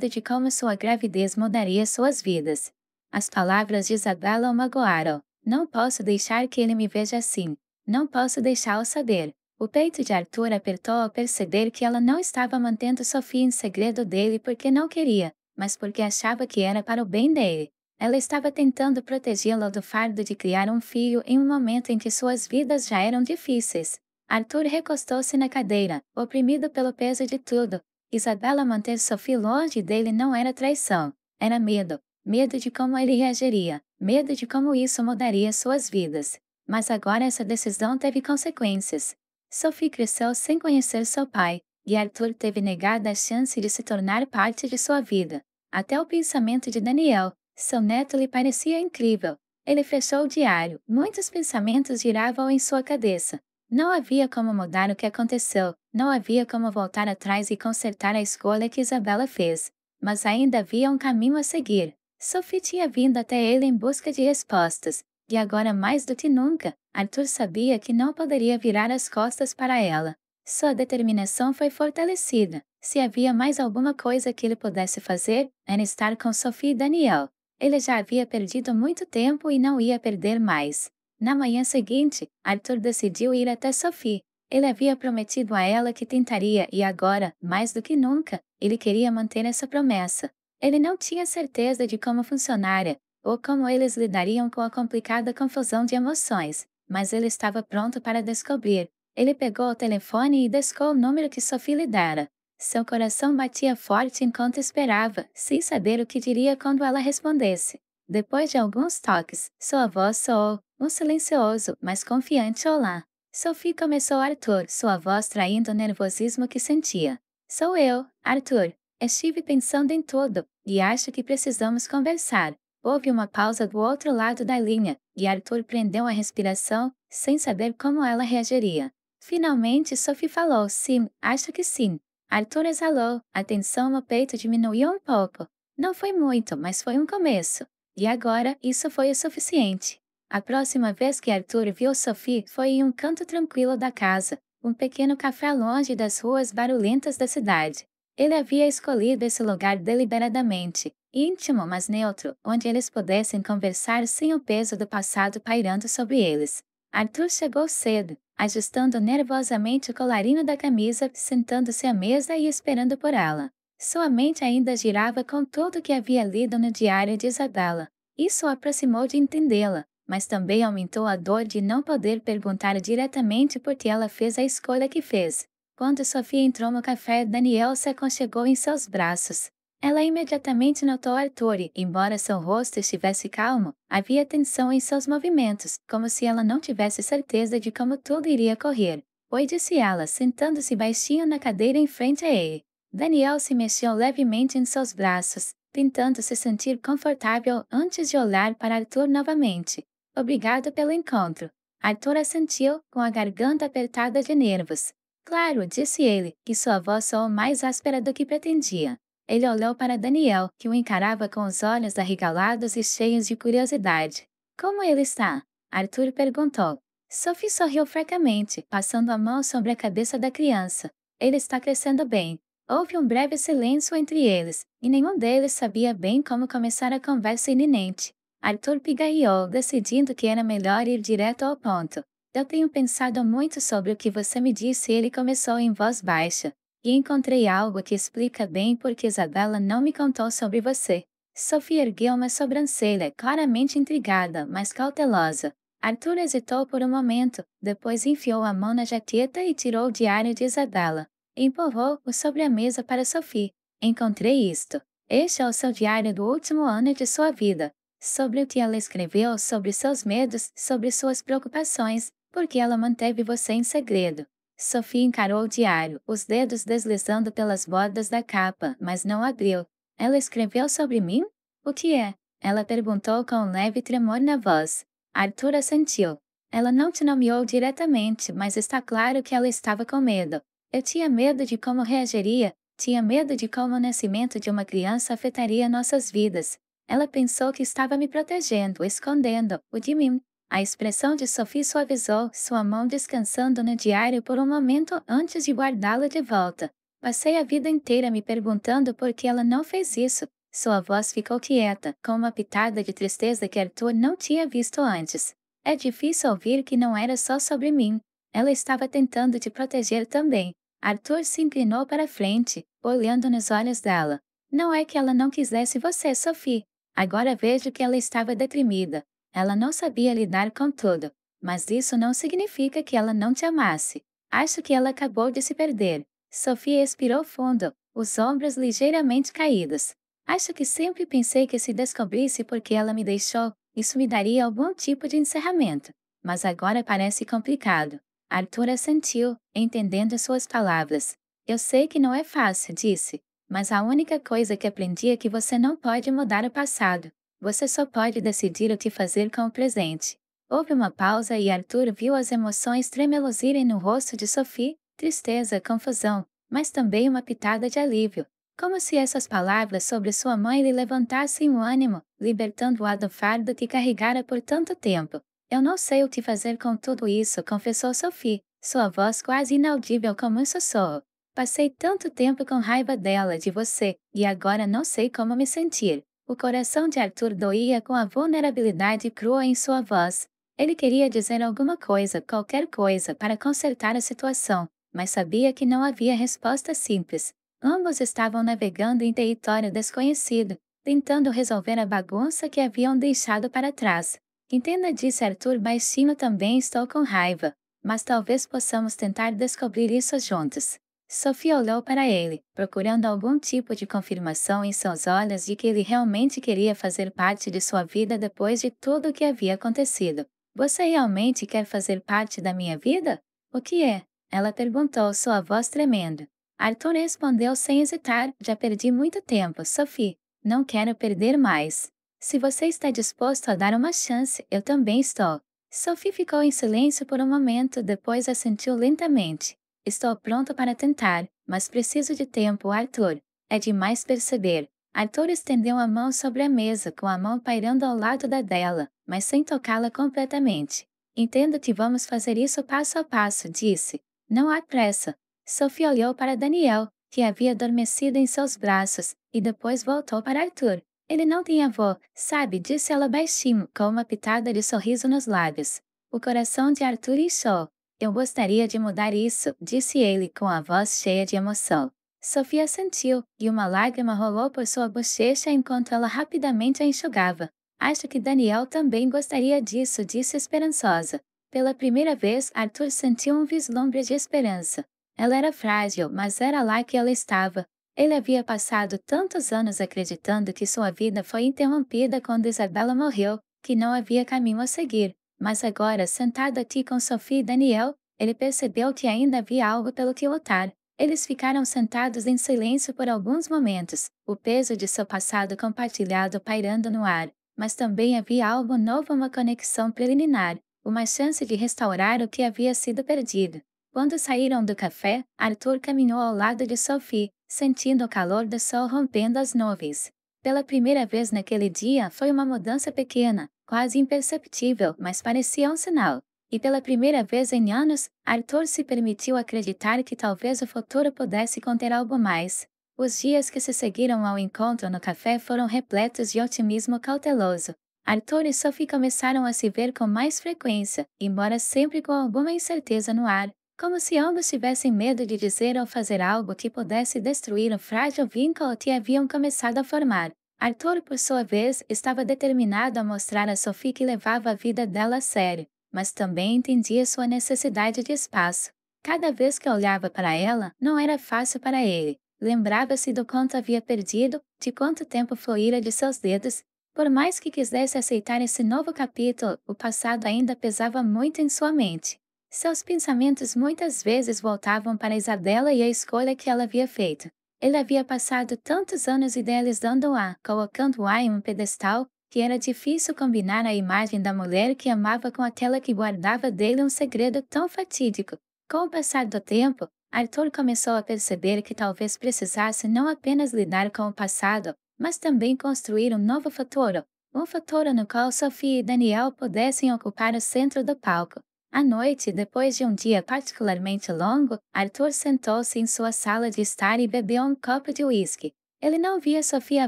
de como sua gravidez mudaria suas vidas. As palavras de Isabela o magoaram. Não posso deixar que ele me veja assim. Não posso deixá-lo saber. O peito de Arthur apertou ao perceber que ela não estava mantendo Sophie em segredo dele porque não queria, mas porque achava que era para o bem dele. Ela estava tentando protegê-lo do fardo de criar um filho em um momento em que suas vidas já eram difíceis. Arthur recostou-se na cadeira, oprimido pelo peso de tudo. Isabela manter Sophie longe dele não era traição, era medo. Medo de como ele reagiria, medo de como isso mudaria suas vidas. Mas agora essa decisão teve consequências. Sophie cresceu sem conhecer seu pai, e Arthur teve negada a chance de se tornar parte de sua vida. Até o pensamento de Daniel, seu neto, lhe parecia incrível. Ele fechou o diário, muitos pensamentos giravam em sua cabeça. Não havia como mudar o que aconteceu, não havia como voltar atrás e consertar a escolha que Isabela fez. Mas ainda havia um caminho a seguir. Sophie tinha vindo até ele em busca de respostas, e agora mais do que nunca, Arthur sabia que não poderia virar as costas para ela. Sua determinação foi fortalecida. Se havia mais alguma coisa que ele pudesse fazer, era estar com Sophie e Daniel. Ele já havia perdido muito tempo e não ia perder mais. Na manhã seguinte, Arthur decidiu ir até Sophie. Ele havia prometido a ela que tentaria e agora, mais do que nunca, ele queria manter essa promessa. Ele não tinha certeza de como funcionaria, ou como eles lidariam com a complicada confusão de emoções, mas ele estava pronto para descobrir. Ele pegou o telefone e discou o número que Sophie lhe dera. Seu coração batia forte enquanto esperava, sem saber o que diria quando ela respondesse. Depois de alguns toques, sua voz soou, um silencioso, mas confiante olá. Sophie começou Arthur, sua voz traindo o nervosismo que sentia. Sou eu, Arthur. Estive pensando em tudo, e acho que precisamos conversar. Houve uma pausa do outro lado da linha, e Arthur prendeu a respiração, sem saber como ela reagiria. Finalmente Sophie falou, sim, acho que sim. Arthur exalou, a tensão no peito diminuiu um pouco. Não foi muito, mas foi um começo. E agora, isso foi o suficiente. A próxima vez que Arthur viu Sophie foi em um canto tranquilo da casa, um pequeno café longe das ruas barulhentas da cidade. Ele havia escolhido esse lugar deliberadamente, íntimo mas neutro, onde eles pudessem conversar sem o peso do passado pairando sobre eles. Arthur chegou cedo, ajustando nervosamente o colarinho da camisa, sentando-se à mesa e esperando por ela. Sua mente ainda girava com tudo o que havia lido no diário de Isabela. Isso o aproximou de entendê-la, mas também aumentou a dor de não poder perguntar diretamente por que ela fez a escolha que fez. Quando Sofia entrou no café, Daniel se aconchegou em seus braços. Ela imediatamente notou Arthur e, embora seu rosto estivesse calmo, havia tensão em seus movimentos, como se ela não tivesse certeza de como tudo iria correr. Oi, disse ela, sentando-se baixinho na cadeira em frente a ele. Daniel se mexeu levemente em seus braços, tentando se sentir confortável antes de olhar para Arthur novamente. Obrigado pelo encontro. Arthur assentiu, com a garganta apertada de nervos. Claro, disse ele, que sua voz soou mais áspera do que pretendia. Ele olhou para Daniel, que o encarava com os olhos arregalados e cheios de curiosidade. Como ele está? Arthur perguntou. Sophie sorriu fracamente, passando a mão sobre a cabeça da criança. Ele está crescendo bem. Houve um breve silêncio entre eles, e nenhum deles sabia bem como começar a conversa iminente. Arthur pigarreou, decidindo que era melhor ir direto ao ponto. Eu tenho pensado muito sobre o que você me disse, ele começou em voz baixa. E encontrei algo que explica bem por que Isabela não me contou sobre você. Sophie ergueu uma sobrancelha, claramente intrigada, mas cautelosa. Arthur hesitou por um momento, depois enfiou a mão na jaqueta e tirou o diário de Isabela. Empurrou-o sobre a mesa para Sophie. Encontrei isto. Este é o seu diário do último ano de sua vida. Sobre o que ela escreveu, sobre seus medos, sobre suas preocupações, porque ela manteve você em segredo. Sophie encarou o diário, os dedos deslizando pelas bordas da capa, mas não abriu. Ela escreveu sobre mim? O que é? Ela perguntou com um leve tremor na voz. Arthur assentiu. Ela não te nomeou diretamente, mas está claro que ela estava com medo. Eu tinha medo de como reagiria, tinha medo de como o nascimento de uma criança afetaria nossas vidas. Ela pensou que estava me protegendo, escondendo-o de mim. A expressão de Sophie suavizou, sua mão descansando no diário por um momento antes de guardá-lo de volta. Passei a vida inteira me perguntando por que ela não fez isso. Sua voz ficou quieta, com uma pitada de tristeza que Arthur não tinha visto antes. É difícil ouvir que não era só sobre mim. Ela estava tentando te proteger também. Arthur se inclinou para a frente, olhando nos olhos dela. Não é que ela não quisesse você, Sophie. Agora vejo que ela estava deprimida. Ela não sabia lidar com tudo. Mas isso não significa que ela não te amasse. Acho que ela acabou de se perder. Sophie expirou fundo, os ombros ligeiramente caídos. Acho que sempre pensei que se descobrisse por que ela me deixou, isso me daria algum tipo de encerramento. Mas agora parece complicado. Arthur assentiu, entendendo suas palavras. Eu sei que não é fácil, disse. Mas a única coisa que aprendi é que você não pode mudar o passado. Você só pode decidir o que fazer com o presente. Houve uma pausa e Arthur viu as emoções tremeluzirem no rosto de Sophie, tristeza, confusão, mas também uma pitada de alívio. Como se essas palavras sobre sua mãe lhe levantassem o ânimo, libertando-a do fardo que carregara por tanto tempo. Eu não sei o que fazer com tudo isso, confessou Sophie, sua voz quase inaudível como um sussurro. Passei tanto tempo com raiva dela, de você, e agora não sei como me sentir. O coração de Arthur doía com a vulnerabilidade crua em sua voz. Ele queria dizer alguma coisa, qualquer coisa, para consertar a situação, mas sabia que não havia resposta simples. Ambos estavam navegando em território desconhecido, tentando resolver a bagunça que haviam deixado para trás. Entenda, disse Arthur baixinho, também estou com raiva, mas talvez possamos tentar descobrir isso juntos. Sophie olhou para ele, procurando algum tipo de confirmação em seus olhos de que ele realmente queria fazer parte de sua vida depois de tudo o que havia acontecido. Você realmente quer fazer parte da minha vida? O que é? Ela perguntou, sua voz tremendo. Arthur respondeu sem hesitar, já perdi muito tempo, Sophie. Não quero perder mais. Se você está disposto a dar uma chance, eu também estou. Sophie ficou em silêncio por um momento, depois assentiu lentamente. Estou pronto para tentar, mas preciso de tempo, Arthur. É demais perceber. Arthur estendeu a mão sobre a mesa, com a mão pairando ao lado da dela, mas sem tocá-la completamente. Entendo que vamos fazer isso passo a passo, disse. Não há pressa. Sophie olhou para Daniel, que havia adormecido em seus braços, e depois voltou para Arthur. Ele não tem avó, sabe, disse ela baixinho, com uma pitada de sorriso nos lábios. O coração de Arthur inchou. Eu gostaria de mudar isso, disse ele com a voz cheia de emoção. Sophie assentiu, e uma lágrima rolou por sua bochecha enquanto ela rapidamente a enxugava. Acho que Daniel também gostaria disso, disse esperançosa. Pela primeira vez, Arthur sentiu um vislumbre de esperança. Ela era frágil, mas era lá que ela estava. Ele havia passado tantos anos acreditando que sua vida foi interrompida quando Isabela morreu, que não havia caminho a seguir. Mas agora, sentado aqui com Sophie e Daniel, ele percebeu que ainda havia algo pelo que lutar. Eles ficaram sentados em silêncio por alguns momentos, o peso de seu passado compartilhado pairando no ar. Mas também havia algo novo, uma conexão preliminar, uma chance de restaurar o que havia sido perdido. Quando saíram do café, Arthur caminhou ao lado de Sophie, sentindo o calor do sol rompendo as nuvens. Pela primeira vez naquele dia foi uma mudança pequena, quase imperceptível, mas parecia um sinal. E pela primeira vez em anos, Arthur se permitiu acreditar que talvez o futuro pudesse conter algo mais. Os dias que se seguiram ao encontro no café foram repletos de otimismo cauteloso. Arthur e Sophie começaram a se ver com mais frequência, embora sempre com alguma incerteza no ar, como se ambos tivessem medo de dizer ou fazer algo que pudesse destruir o frágil vínculo que haviam começado a formar. Arthur, por sua vez, estava determinado a mostrar a Sophie que levava a vida dela a sério, mas também entendia sua necessidade de espaço. Cada vez que olhava para ela, não era fácil para ele. Lembrava-se do quanto havia perdido, de quanto tempo fluíra de seus dedos. Por mais que quisesse aceitar esse novo capítulo, o passado ainda pesava muito em sua mente. Seus pensamentos muitas vezes voltavam para Isabela e a escolha que ela havia feito. Ele havia passado tantos anos idealizando-a, colocando-a em um pedestal, que era difícil combinar a imagem da mulher que amava com aquela que guardava dele um segredo tão fatídico. Com o passar do tempo, Arthur começou a perceber que talvez precisasse não apenas lidar com o passado, mas também construir um novo futuro, um futuro no qual Sophie e Daniel pudessem ocupar o centro do palco. À noite, depois de um dia particularmente longo, Arthur sentou-se em sua sala de estar e bebeu um copo de uísque. Ele não via Sophie há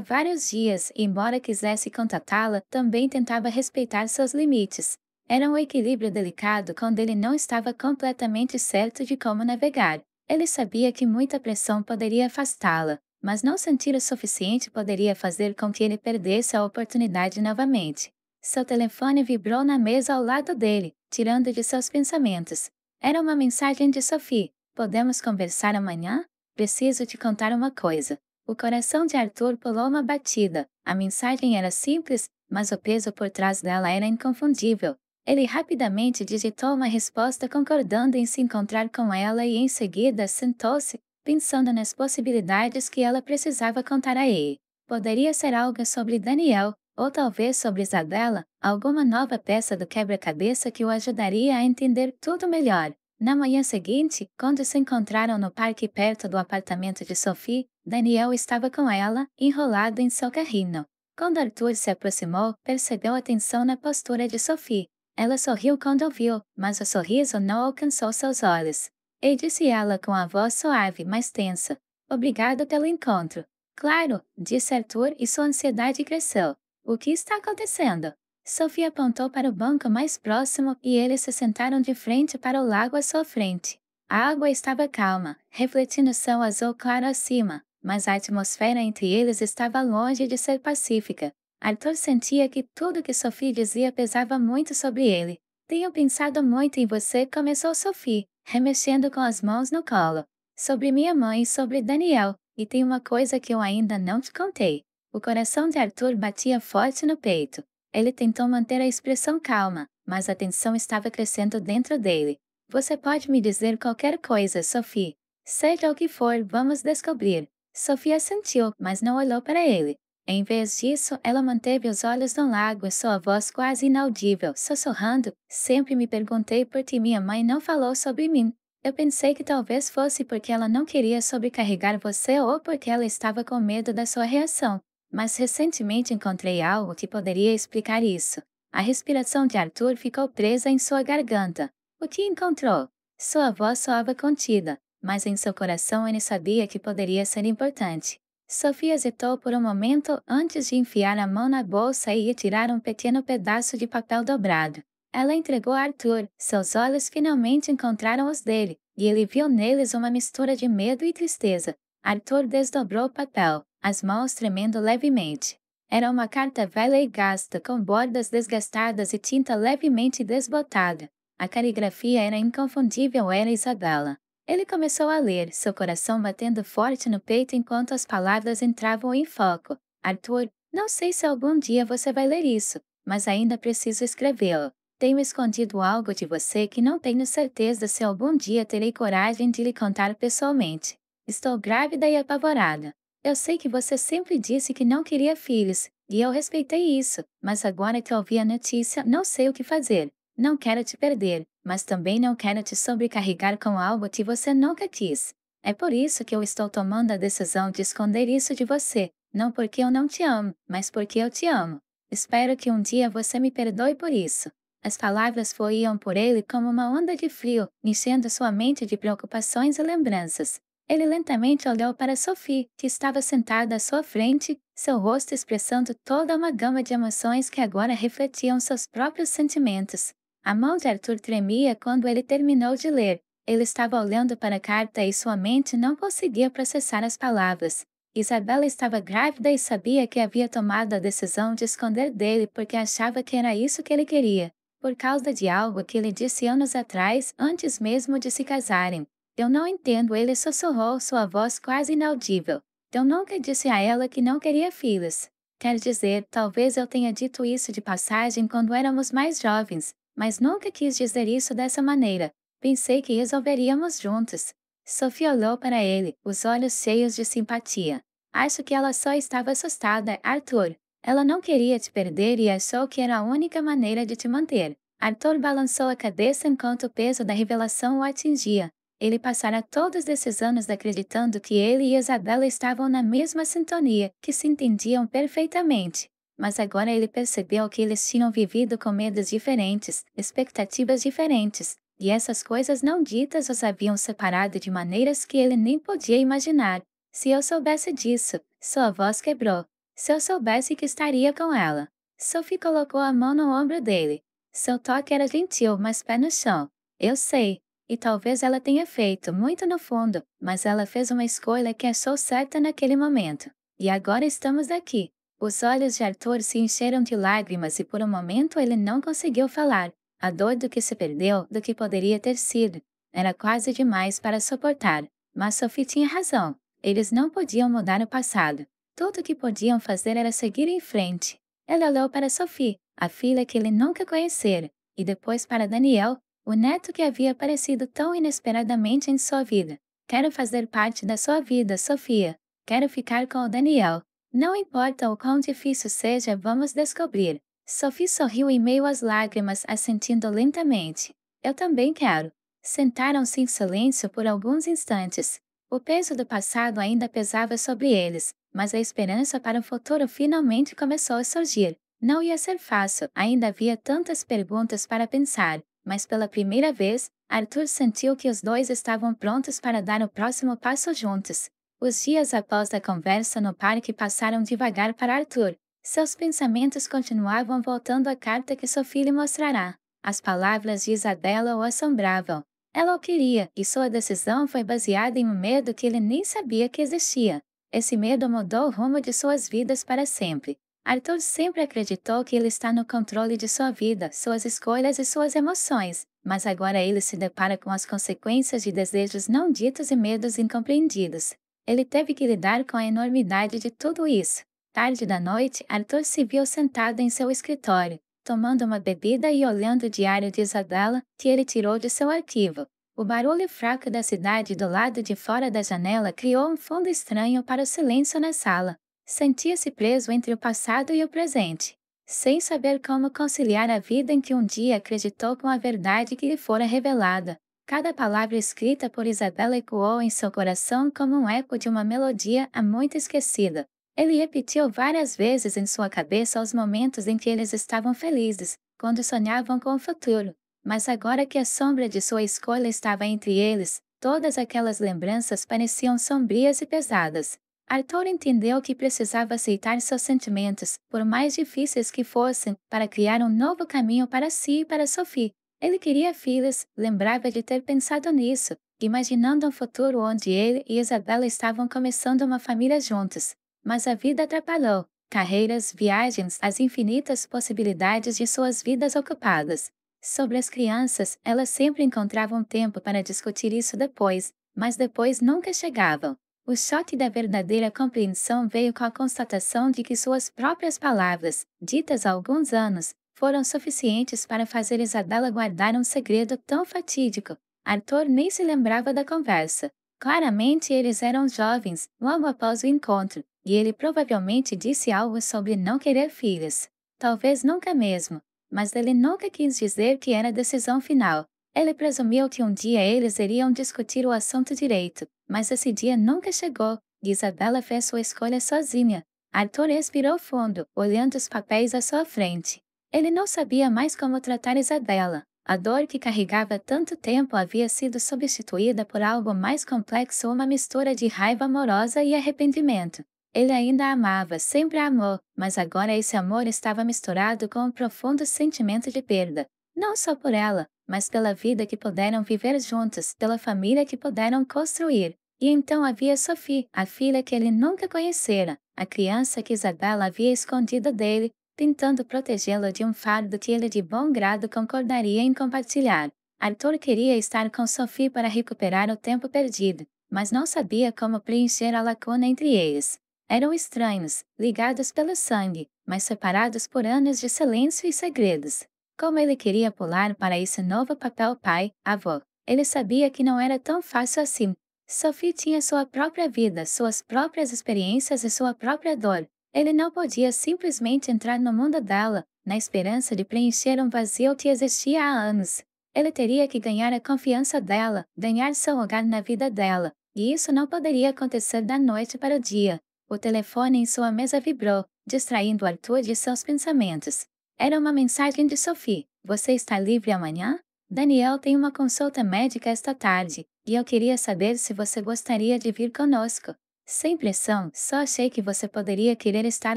vários dias e, embora quisesse contatá-la, também tentava respeitar seus limites. Era um equilíbrio delicado quando ele não estava completamente certo de como navegar. Ele sabia que muita pressão poderia afastá-la, mas não sentir o suficiente poderia fazer com que ele perdesse a oportunidade novamente. Seu telefone vibrou na mesa ao lado dele, tirando de seus pensamentos. Era uma mensagem de Sophie. Podemos conversar amanhã? Preciso te contar uma coisa. O coração de Arthur pulou uma batida. A mensagem era simples, mas o peso por trás dela era inconfundível. Ele rapidamente digitou uma resposta concordando em se encontrar com ela e em seguida sentou-se, pensando nas possibilidades que ela precisava contar a ele. Poderia ser algo sobre Daniel, ou talvez sobre Isabela, alguma nova peça do quebra-cabeça que o ajudaria a entender tudo melhor. Na manhã seguinte, quando se encontraram no parque perto do apartamento de Sophie, Daniel estava com ela, enrolado em seu carrinho. Quando Arthur se aproximou, percebeu a tensão na postura de Sophie. Ela sorriu quando ouviu, mas o sorriso não alcançou seus olhos. E disse ela com a voz suave, mas tensa. Obrigado pelo encontro. Claro, disse Arthur e sua ansiedade cresceu. O que está acontecendo? Sophie apontou para o banco mais próximo e eles se sentaram de frente para o lago à sua frente. A água estava calma, refletindo o céu azul claro acima, mas a atmosfera entre eles estava longe de ser pacífica. Arthur sentia que tudo que Sophie dizia pesava muito sobre ele. Tenho pensado muito em você, começou Sophie, remexendo com as mãos no colo. Sobre minha mãe e sobre Daniel, e tem uma coisa que eu ainda não te contei. O coração de Arthur batia forte no peito. Ele tentou manter a expressão calma, mas a tensão estava crescendo dentro dele. Você pode me dizer qualquer coisa, Sophie. Seja o que for, vamos descobrir. Sophie assentiu, mas não olhou para ele. Em vez disso, ela manteve os olhos no lago e sua voz quase inaudível, sussurrando. Sempre me perguntei por que minha mãe não falou sobre mim. Eu pensei que talvez fosse porque ela não queria sobrecarregar você ou porque ela estava com medo da sua reação. Mas recentemente encontrei algo que poderia explicar isso. A respiração de Arthur ficou presa em sua garganta. O que encontrou? Sua voz soava contida, mas em seu coração ele sabia que poderia ser importante. Sophie hesitou por um momento antes de enfiar a mão na bolsa e tirar um pequeno pedaço de papel dobrado. Ela entregou a Arthur, seus olhos finalmente encontraram os dele, e ele viu neles uma mistura de medo e tristeza. Arthur desdobrou o papel, as mãos tremendo levemente. Era uma carta velha e gasta, com bordas desgastadas e tinta levemente desbotada. A caligrafia era inconfundível, era Isabela. Ele começou a ler, seu coração batendo forte no peito enquanto as palavras entravam em foco. Arthur, não sei se algum dia você vai ler isso, mas ainda preciso escrevê-lo. Tenho escondido algo de você que não tenho certeza se algum dia terei coragem de lhe contar pessoalmente. Estou grávida e apavorada. Eu sei que você sempre disse que não queria filhos, e eu respeitei isso, mas agora que ouvi a notícia, não sei o que fazer. Não quero te perder, mas também não quero te sobrecarregar com algo que você nunca quis. É por isso que eu estou tomando a decisão de esconder isso de você, não porque eu não te amo, mas porque eu te amo. Espero que um dia você me perdoe por isso. As palavras fluíam por ele como uma onda de frio, enchendo sua mente de preocupações e lembranças. Ele lentamente olhou para Sophie, que estava sentada à sua frente, seu rosto expressando toda uma gama de emoções que agora refletiam seus próprios sentimentos. A mão de Arthur tremia quando ele terminou de ler. Ele estava olhando para a carta e sua mente não conseguia processar as palavras. Isabela estava grávida e sabia que havia tomado a decisão de esconder dele porque achava que era isso que ele queria, por causa de algo que ele disse anos atrás, antes mesmo de se casarem. Eu não entendo, ele sussurrou, sua voz quase inaudível. Eu nunca disse a ela que não queria filhos. Quer dizer, talvez eu tenha dito isso de passagem quando éramos mais jovens, mas nunca quis dizer isso dessa maneira. Pensei que resolveríamos juntos. Sophie olhou para ele, os olhos cheios de simpatia. Acho que ela só estava assustada, Arthur. Ela não queria te perder e achou que era a única maneira de te manter. Arthur balançou a cabeça enquanto o peso da revelação o atingia. Ele passara todos esses anos acreditando que ele e Isabela estavam na mesma sintonia, que se entendiam perfeitamente. Mas agora ele percebeu que eles tinham vivido com medos diferentes, expectativas diferentes, e essas coisas não ditas os haviam separado de maneiras que ele nem podia imaginar. Se eu soubesse disso, sua voz quebrou. Se eu soubesse que estaria com ela. Sophie colocou a mão no ombro dele. Seu toque era gentil, mas pé no chão. Eu sei. E talvez ela tenha feito muito no fundo, mas ela fez uma escolha que achou certa naquele momento. E agora estamos aqui. Os olhos de Arthur se encheram de lágrimas e por um momento ele não conseguiu falar. A dor do que se perdeu, do que poderia ter sido, era quase demais para suportar. Mas Sophie tinha razão. Eles não podiam mudar o passado. Tudo o que podiam fazer era seguir em frente. Ele olhou para Sophie, a filha que ele nunca conhecera, e depois para Daniel, o neto que havia aparecido tão inesperadamente em sua vida. Quero fazer parte da sua vida, Sofia. Quero ficar com o Daniel. Não importa o quão difícil seja, vamos descobrir. Sophie sorriu em meio às lágrimas, assentindo lentamente. Eu também quero. Sentaram-se em silêncio por alguns instantes. O peso do passado ainda pesava sobre eles, mas a esperança para o futuro finalmente começou a surgir. Não ia ser fácil, ainda havia tantas perguntas para pensar, mas pela primeira vez, Arthur sentiu que os dois estavam prontos para dar o próximo passo juntos. Os dias após a conversa no parque passaram devagar para Arthur. Seus pensamentos continuavam voltando à carta que Sophie lhe mostrará. As palavras de Isabela o assombravam. Ela o queria, e sua decisão foi baseada em um medo que ele nem sabia que existia. Esse medo mudou o rumo de suas vidas para sempre. Arthur sempre acreditou que ele está no controle de sua vida, suas escolhas e suas emoções, mas agora ele se depara com as consequências de desejos não ditos e medos incompreendidos. Ele teve que lidar com a enormidade de tudo isso. Tarde da noite, Arthur se viu sentado em seu escritório, tomando uma bebida e olhando o diário de Isabela, que ele tirou de seu arquivo. O barulho fraco da cidade do lado de fora da janela criou um fundo estranho para o silêncio na sala. Sentia-se preso entre o passado e o presente, sem saber como conciliar a vida em que um dia acreditou com a verdade que lhe fora revelada. Cada palavra escrita por Isabela ecoou em seu coração como um eco de uma melodia há muito esquecida. Ele repetiu várias vezes em sua cabeça os momentos em que eles estavam felizes, quando sonhavam com o futuro. Mas agora que a sombra de sua escolha estava entre eles, todas aquelas lembranças pareciam sombrias e pesadas. Arthur entendeu que precisava aceitar seus sentimentos, por mais difíceis que fossem, para criar um novo caminho para si e para Sophie. Ele queria filhos, lembrava de ter pensado nisso, imaginando um futuro onde ele e Isabela estavam começando uma família juntos. Mas a vida atrapalhou. Carreiras, viagens, as infinitas possibilidades de suas vidas ocupadas. Sobre as crianças, elas sempre encontravam tempo para discutir isso depois, mas depois nunca chegavam. O choque da verdadeira compreensão veio com a constatação de que suas próprias palavras, ditas há alguns anos, foram suficientes para fazer Isabela guardar um segredo tão fatídico. Arthur nem se lembrava da conversa. Claramente eles eram jovens, logo após o encontro, e ele provavelmente disse algo sobre não querer filhos. Talvez nunca mesmo, mas ele nunca quis dizer que era a decisão final. Ele presumiu que um dia eles iriam discutir o assunto direito, mas esse dia nunca chegou, e Isabela fez sua escolha sozinha. Arthur respirou fundo, olhando os papéis à sua frente. Ele não sabia mais como tratar Isabela. A dor que carregava tanto tempo havia sido substituída por algo mais complexo, uma mistura de raiva amorosa e arrependimento. Ele ainda a amava, sempre a amou, mas agora esse amor estava misturado com um profundo sentimento de perda. Não só por ela, mas pela vida que puderam viver juntos, pela família que puderam construir. E então havia Sophie, a filha que ele nunca conhecera, a criança que Isabela havia escondido dele, tentando protegê-la de um fardo que ele de bom grado concordaria em compartilhar. Arthur queria estar com Sophie para recuperar o tempo perdido, mas não sabia como preencher a lacuna entre eles. Eram estranhos, ligados pelo sangue, mas separados por anos de silêncio e segredos. Como ele queria pular para esse novo papel pai-avô. Ele sabia que não era tão fácil assim. Sophie tinha sua própria vida, suas próprias experiências e sua própria dor. Ele não podia simplesmente entrar no mundo dela, na esperança de preencher um vazio que existia há anos. Ele teria que ganhar a confiança dela, ganhar seu lugar na vida dela, e isso não poderia acontecer da noite para o dia. O telefone em sua mesa vibrou, distraindo Arthur de seus pensamentos. Era uma mensagem de Sophie. Você está livre amanhã? Daniel tem uma consulta médica esta tarde, e eu queria saber se você gostaria de vir conosco. Sem pressão, só achei que você poderia querer estar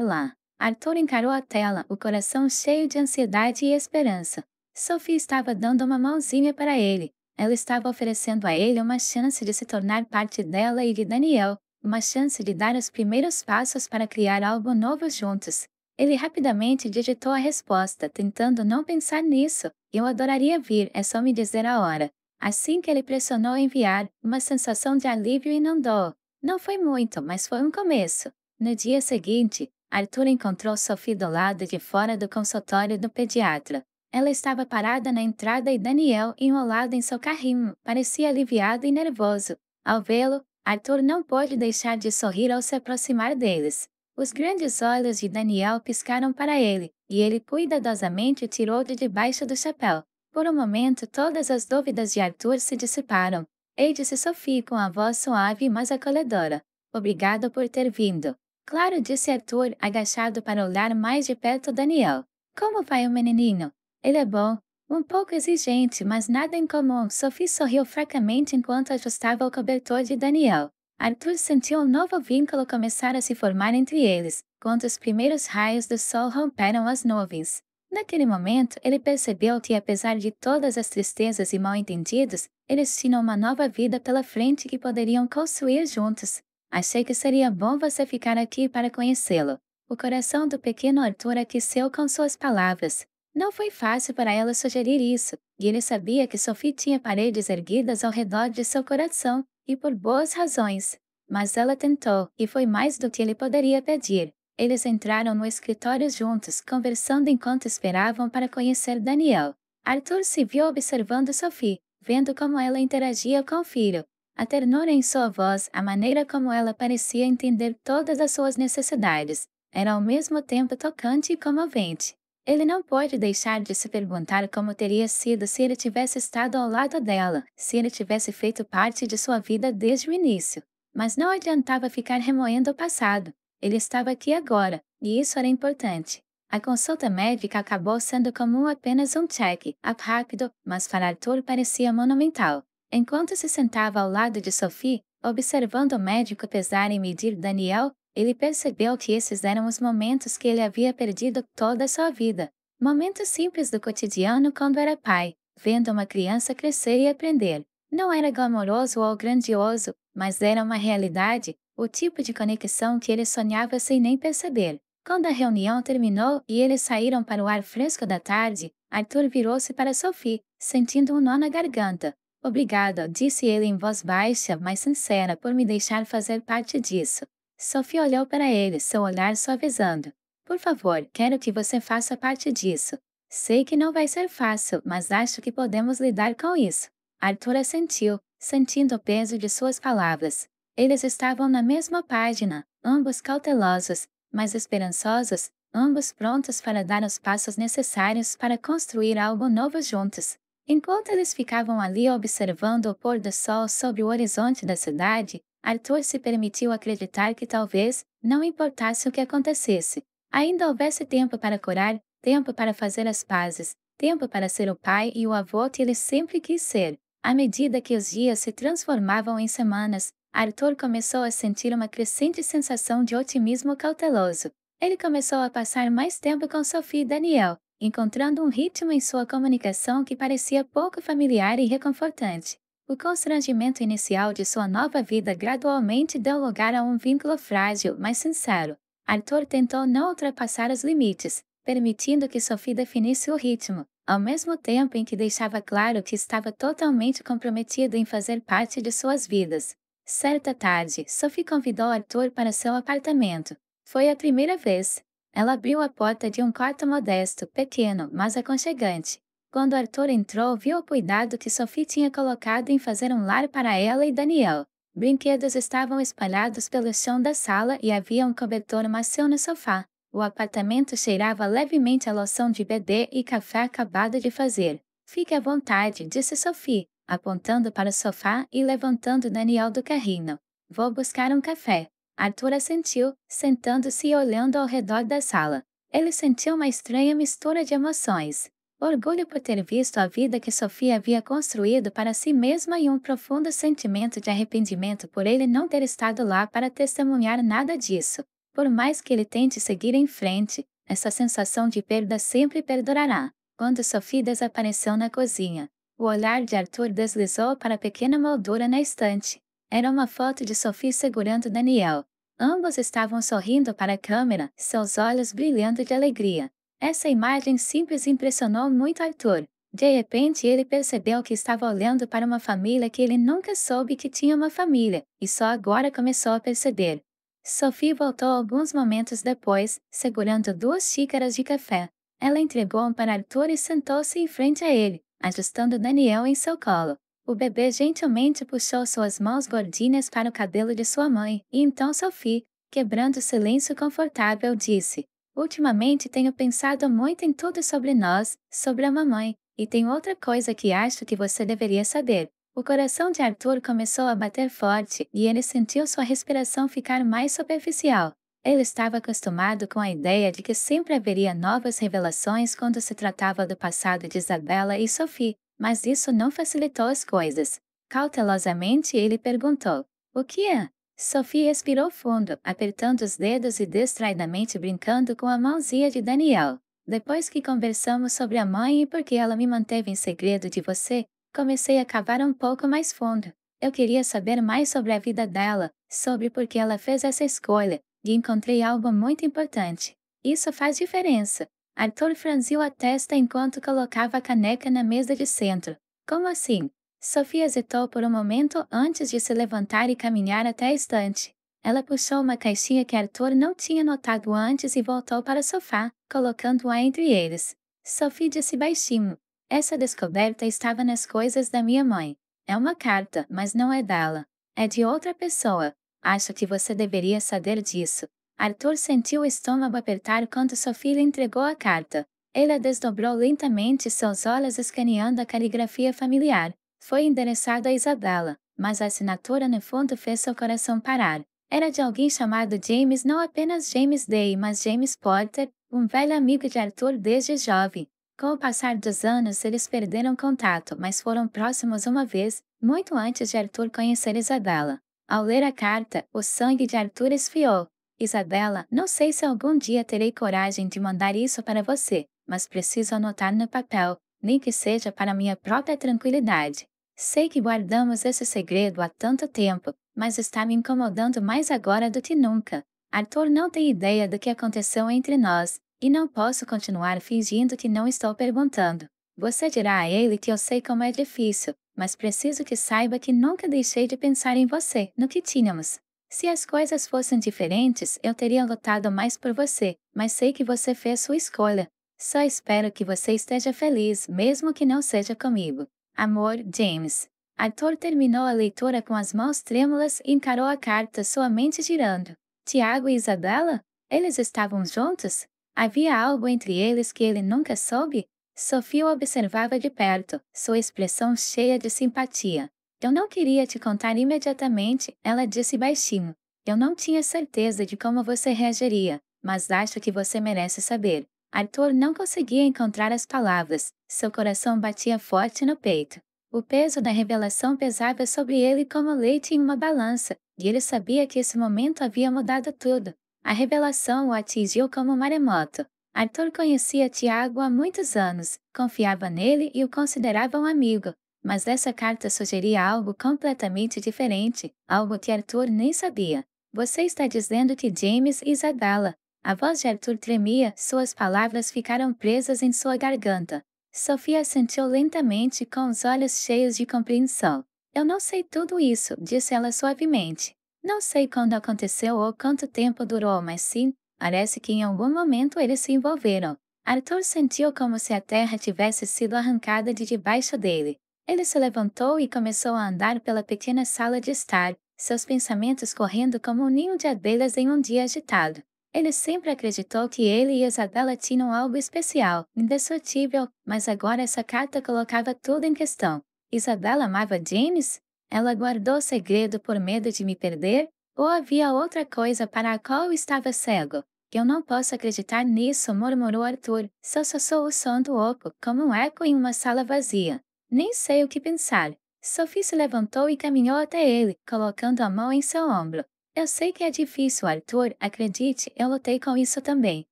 lá. Arthur encarou a tela, o coração cheio de ansiedade e esperança. Sophie estava dando uma mãozinha para ele. Ela estava oferecendo a ele uma chance de se tornar parte dela e de Daniel, uma chance de dar os primeiros passos para criar algo novo juntos. Ele rapidamente digitou a resposta, tentando não pensar nisso. Eu adoraria vir, é só me dizer a hora. Assim que ele pressionou enviar, uma sensação de alívio inundou. Não foi muito, mas foi um começo. No dia seguinte, Arthur encontrou Sophie do lado de fora do consultório do pediatra. Ela estava parada na entrada e Daniel, enrolado em seu carrinho, parecia aliviado e nervoso. Ao vê-lo, Arthur não pôde deixar de sorrir ao se aproximar deles. Os grandes olhos de Daniel piscaram para ele, e ele cuidadosamente o tirou de debaixo do chapéu. Por um momento todas as dúvidas de Arthur se dissiparam. Ei, disse Sophie com a voz suave mas acolhedora. Obrigado por ter vindo. Claro, disse Arthur, agachado para olhar mais de perto Daniel. Como vai o menininho? Ele é bom. Um pouco exigente, mas nada incomum. Sophie sorriu fracamente enquanto ajustava o cobertor de Daniel. Arthur sentiu um novo vínculo começar a se formar entre eles, quando os primeiros raios do sol romperam as nuvens. Naquele momento, ele percebeu que, apesar de todas as tristezas e mal-entendidos, eles tinham uma nova vida pela frente que poderiam construir juntos. Achei que seria bom você ficar aqui para conhecê-lo. O coração do pequeno Arthur aqueceu com suas palavras. Não foi fácil para ela sugerir isso, e ele sabia que Sophie tinha paredes erguidas ao redor de seu coração, e por boas razões. Mas ela tentou, e foi mais do que ele poderia pedir. Eles entraram no escritório juntos, conversando enquanto esperavam para conhecer Daniel. Arthur se viu observando Sophie, vendo como ela interagia com o filho. A ternura em sua voz, a maneira como ela parecia entender todas as suas necessidades, era ao mesmo tempo tocante e comovente. Ele não pôde deixar de se perguntar como teria sido se ele tivesse estado ao lado dela, se ele tivesse feito parte de sua vida desde o início. Mas não adiantava ficar remoendo o passado. Ele estava aqui agora, e isso era importante. A consulta médica acabou sendo comum apenas um check-up rápido, mas para Arthur parecia monumental. Enquanto se sentava ao lado de Sophie, observando o médico pesar e medir Daniel, ele percebeu que esses eram os momentos que ele havia perdido toda a sua vida. Momentos simples do cotidiano quando era pai, vendo uma criança crescer e aprender. Não era glamouroso ou grandioso, mas era uma realidade, o tipo de conexão que ele sonhava sem nem perceber. Quando a reunião terminou e eles saíram para o ar fresco da tarde, Arthur virou-se para Sophie, sentindo um nó na garganta. Obrigado, disse ele em voz baixa, mas sincera, por me deixar fazer parte disso. Sophie olhou para ele, seu olhar suavizando. Por favor, quero que você faça parte disso. Sei que não vai ser fácil, mas acho que podemos lidar com isso. Arthur assentiu, sentindo o peso de suas palavras. Eles estavam na mesma página, ambos cautelosos, mas esperançosos, ambos prontos para dar os passos necessários para construir algo novo juntos. Enquanto eles ficavam ali observando o pôr do sol sobre o horizonte da cidade, Arthur se permitiu acreditar que talvez, não importasse o que acontecesse, ainda houvesse tempo para curar, tempo para fazer as pazes, tempo para ser o pai e o avô que ele sempre quis ser. À medida que os dias se transformavam em semanas, Arthur começou a sentir uma crescente sensação de otimismo cauteloso. Ele começou a passar mais tempo com Sophie e Daniel, encontrando um ritmo em sua comunicação que parecia pouco familiar e reconfortante. O constrangimento inicial de sua nova vida gradualmente deu lugar a um vínculo frágil, mas sincero. Arthur tentou não ultrapassar os limites, permitindo que Sophie definisse o ritmo, ao mesmo tempo em que deixava claro que estava totalmente comprometido em fazer parte de suas vidas. Certa tarde, Sophie convidou Arthur para seu apartamento. Foi a primeira vez. Ela abriu a porta de um quarto modesto, pequeno, mas aconchegante. Quando Arthur entrou, viu o cuidado que Sophie tinha colocado em fazer um lar para ela e Daniel. Brinquedos estavam espalhados pelo chão da sala e havia um cobertor macio no sofá. O apartamento cheirava levemente a loção de bebê e café acabado de fazer. Fique à vontade, disse Sophie, apontando para o sofá e levantando Daniel do carrinho. Vou buscar um café. Arthur assentiu, sentando-se e olhando ao redor da sala. Ele sentiu uma estranha mistura de emoções. Orgulho por ter visto a vida que Sophie havia construído para si mesma e um profundo sentimento de arrependimento por ele não ter estado lá para testemunhar nada disso. Por mais que ele tente seguir em frente, essa sensação de perda sempre perdurará. Quando Sophie desapareceu na cozinha, o olhar de Arthur deslizou para a pequena moldura na estante. Era uma foto de Sophie segurando Daniel. Ambos estavam sorrindo para a câmera, seus olhos brilhando de alegria. Essa imagem simples impressionou muito Arthur. De repente ele percebeu que estava olhando para uma família que ele nunca soube que tinha uma família, e só agora começou a perceber. Sophie voltou alguns momentos depois, segurando 2 xícaras de café. Ela entregou um para Arthur e sentou-se em frente a ele, ajustando Daniel em seu colo. O bebê gentilmente puxou suas mãos gordinhas para o cabelo de sua mãe, e então Sophie, quebrando o silêncio confortável, disse: Ultimamente tenho pensado muito em tudo sobre nós, sobre a mamãe, e tem outra coisa que acho que você deveria saber. O coração de Arthur começou a bater forte e ele sentiu sua respiração ficar mais superficial. Ele estava acostumado com a ideia de que sempre haveria novas revelações quando se tratava do passado de Isabella e Sophie, mas isso não facilitou as coisas. Cautelosamente ele perguntou: O que é? Sophie expirou fundo, apertando os dedos e distraidamente brincando com a mãozinha de Daniel. Depois que conversamos sobre a mãe e por que ela me manteve em segredo de você, comecei a cavar um pouco mais fundo. Eu queria saber mais sobre a vida dela, sobre por que ela fez essa escolha, e encontrei algo muito importante. Isso faz diferença. Arthur franziu a testa enquanto colocava a caneca na mesa de centro. Como assim? Sophie hesitou por um momento antes de se levantar e caminhar até a estante. Ela puxou uma caixinha que Arthur não tinha notado antes e voltou para o sofá, colocando-a entre eles. Sophie disse baixinho: Essa descoberta estava nas coisas da minha mãe. É uma carta, mas não é dela. É de outra pessoa. Acho que você deveria saber disso. Arthur sentiu o estômago apertar quando Sophie lhe entregou a carta. Ele a desdobrou lentamente, seus olhos escaneando a caligrafia familiar. Foi endereçado a Isabella, mas a assinatura no fundo fez seu coração parar. Era de alguém chamado James, não apenas James Day, mas James Porter, um velho amigo de Arthur desde jovem. Com o passar dos anos, eles perderam contato, mas foram próximos uma vez, muito antes de Arthur conhecer Isabella. Ao ler a carta, o sangue de Arthur esfriou. Isabella, não sei se algum dia terei coragem de mandar isso para você, mas preciso anotar no papel, nem que seja para minha própria tranquilidade. Sei que guardamos esse segredo há tanto tempo, mas está me incomodando mais agora do que nunca. Arthur não tem ideia do que aconteceu entre nós, e não posso continuar fingindo que não estou perguntando. Você dirá a ele que eu sei como é difícil, mas preciso que saiba que nunca deixei de pensar em você, no que tínhamos. Se as coisas fossem diferentes, eu teria lutado mais por você, mas sei que você fez sua escolha. Só espero que você esteja feliz, mesmo que não seja comigo. Amor, James. Arthur terminou a leitura com as mãos trêmulas e encarou a carta, sua mente girando. Tiago e Isabella? Eles estavam juntos? Havia algo entre eles que ele nunca soube? Sophie o observava de perto, sua expressão cheia de simpatia. Eu não queria te contar imediatamente, ela disse baixinho. Eu não tinha certeza de como você reagiria, mas acho que você merece saber. Arthur não conseguia encontrar as palavras, seu coração batia forte no peito. O peso da revelação pesava sobre ele como leite em uma balança, e ele sabia que esse momento havia mudado tudo. A revelação o atingiu como um maremoto. Arthur conhecia Tiago há muitos anos, confiava nele e o considerava um amigo, mas essa carta sugeria algo completamente diferente, algo que Arthur nem sabia. Você está dizendo que James e Isabella. A voz de Arthur tremia, suas palavras ficaram presas em sua garganta. Sofia assentiu lentamente com os olhos cheios de compreensão. Eu não sei tudo isso, disse ela suavemente. Não sei quando aconteceu ou quanto tempo durou, mas sim, parece que em algum momento eles se envolveram. Arthur sentiu como se a terra tivesse sido arrancada de debaixo dele. Ele se levantou e começou a andar pela pequena sala de estar, seus pensamentos correndo como um ninho de abelhas em um dia agitado. Ele sempre acreditou que ele e Isabella tinham algo especial, indestrutível, mas agora essa carta colocava tudo em questão. Isabella amava James? Ela guardou o segredo por medo de me perder? Ou havia outra coisa para a qual eu estava cego? Eu não posso acreditar nisso, murmurou Arthur. Só sossou o som do oco, como um eco em uma sala vazia. Nem sei o que pensar. Sophie se levantou e caminhou até ele, colocando a mão em seu ombro. Eu sei que é difícil, Arthur, acredite, eu lutei com isso também.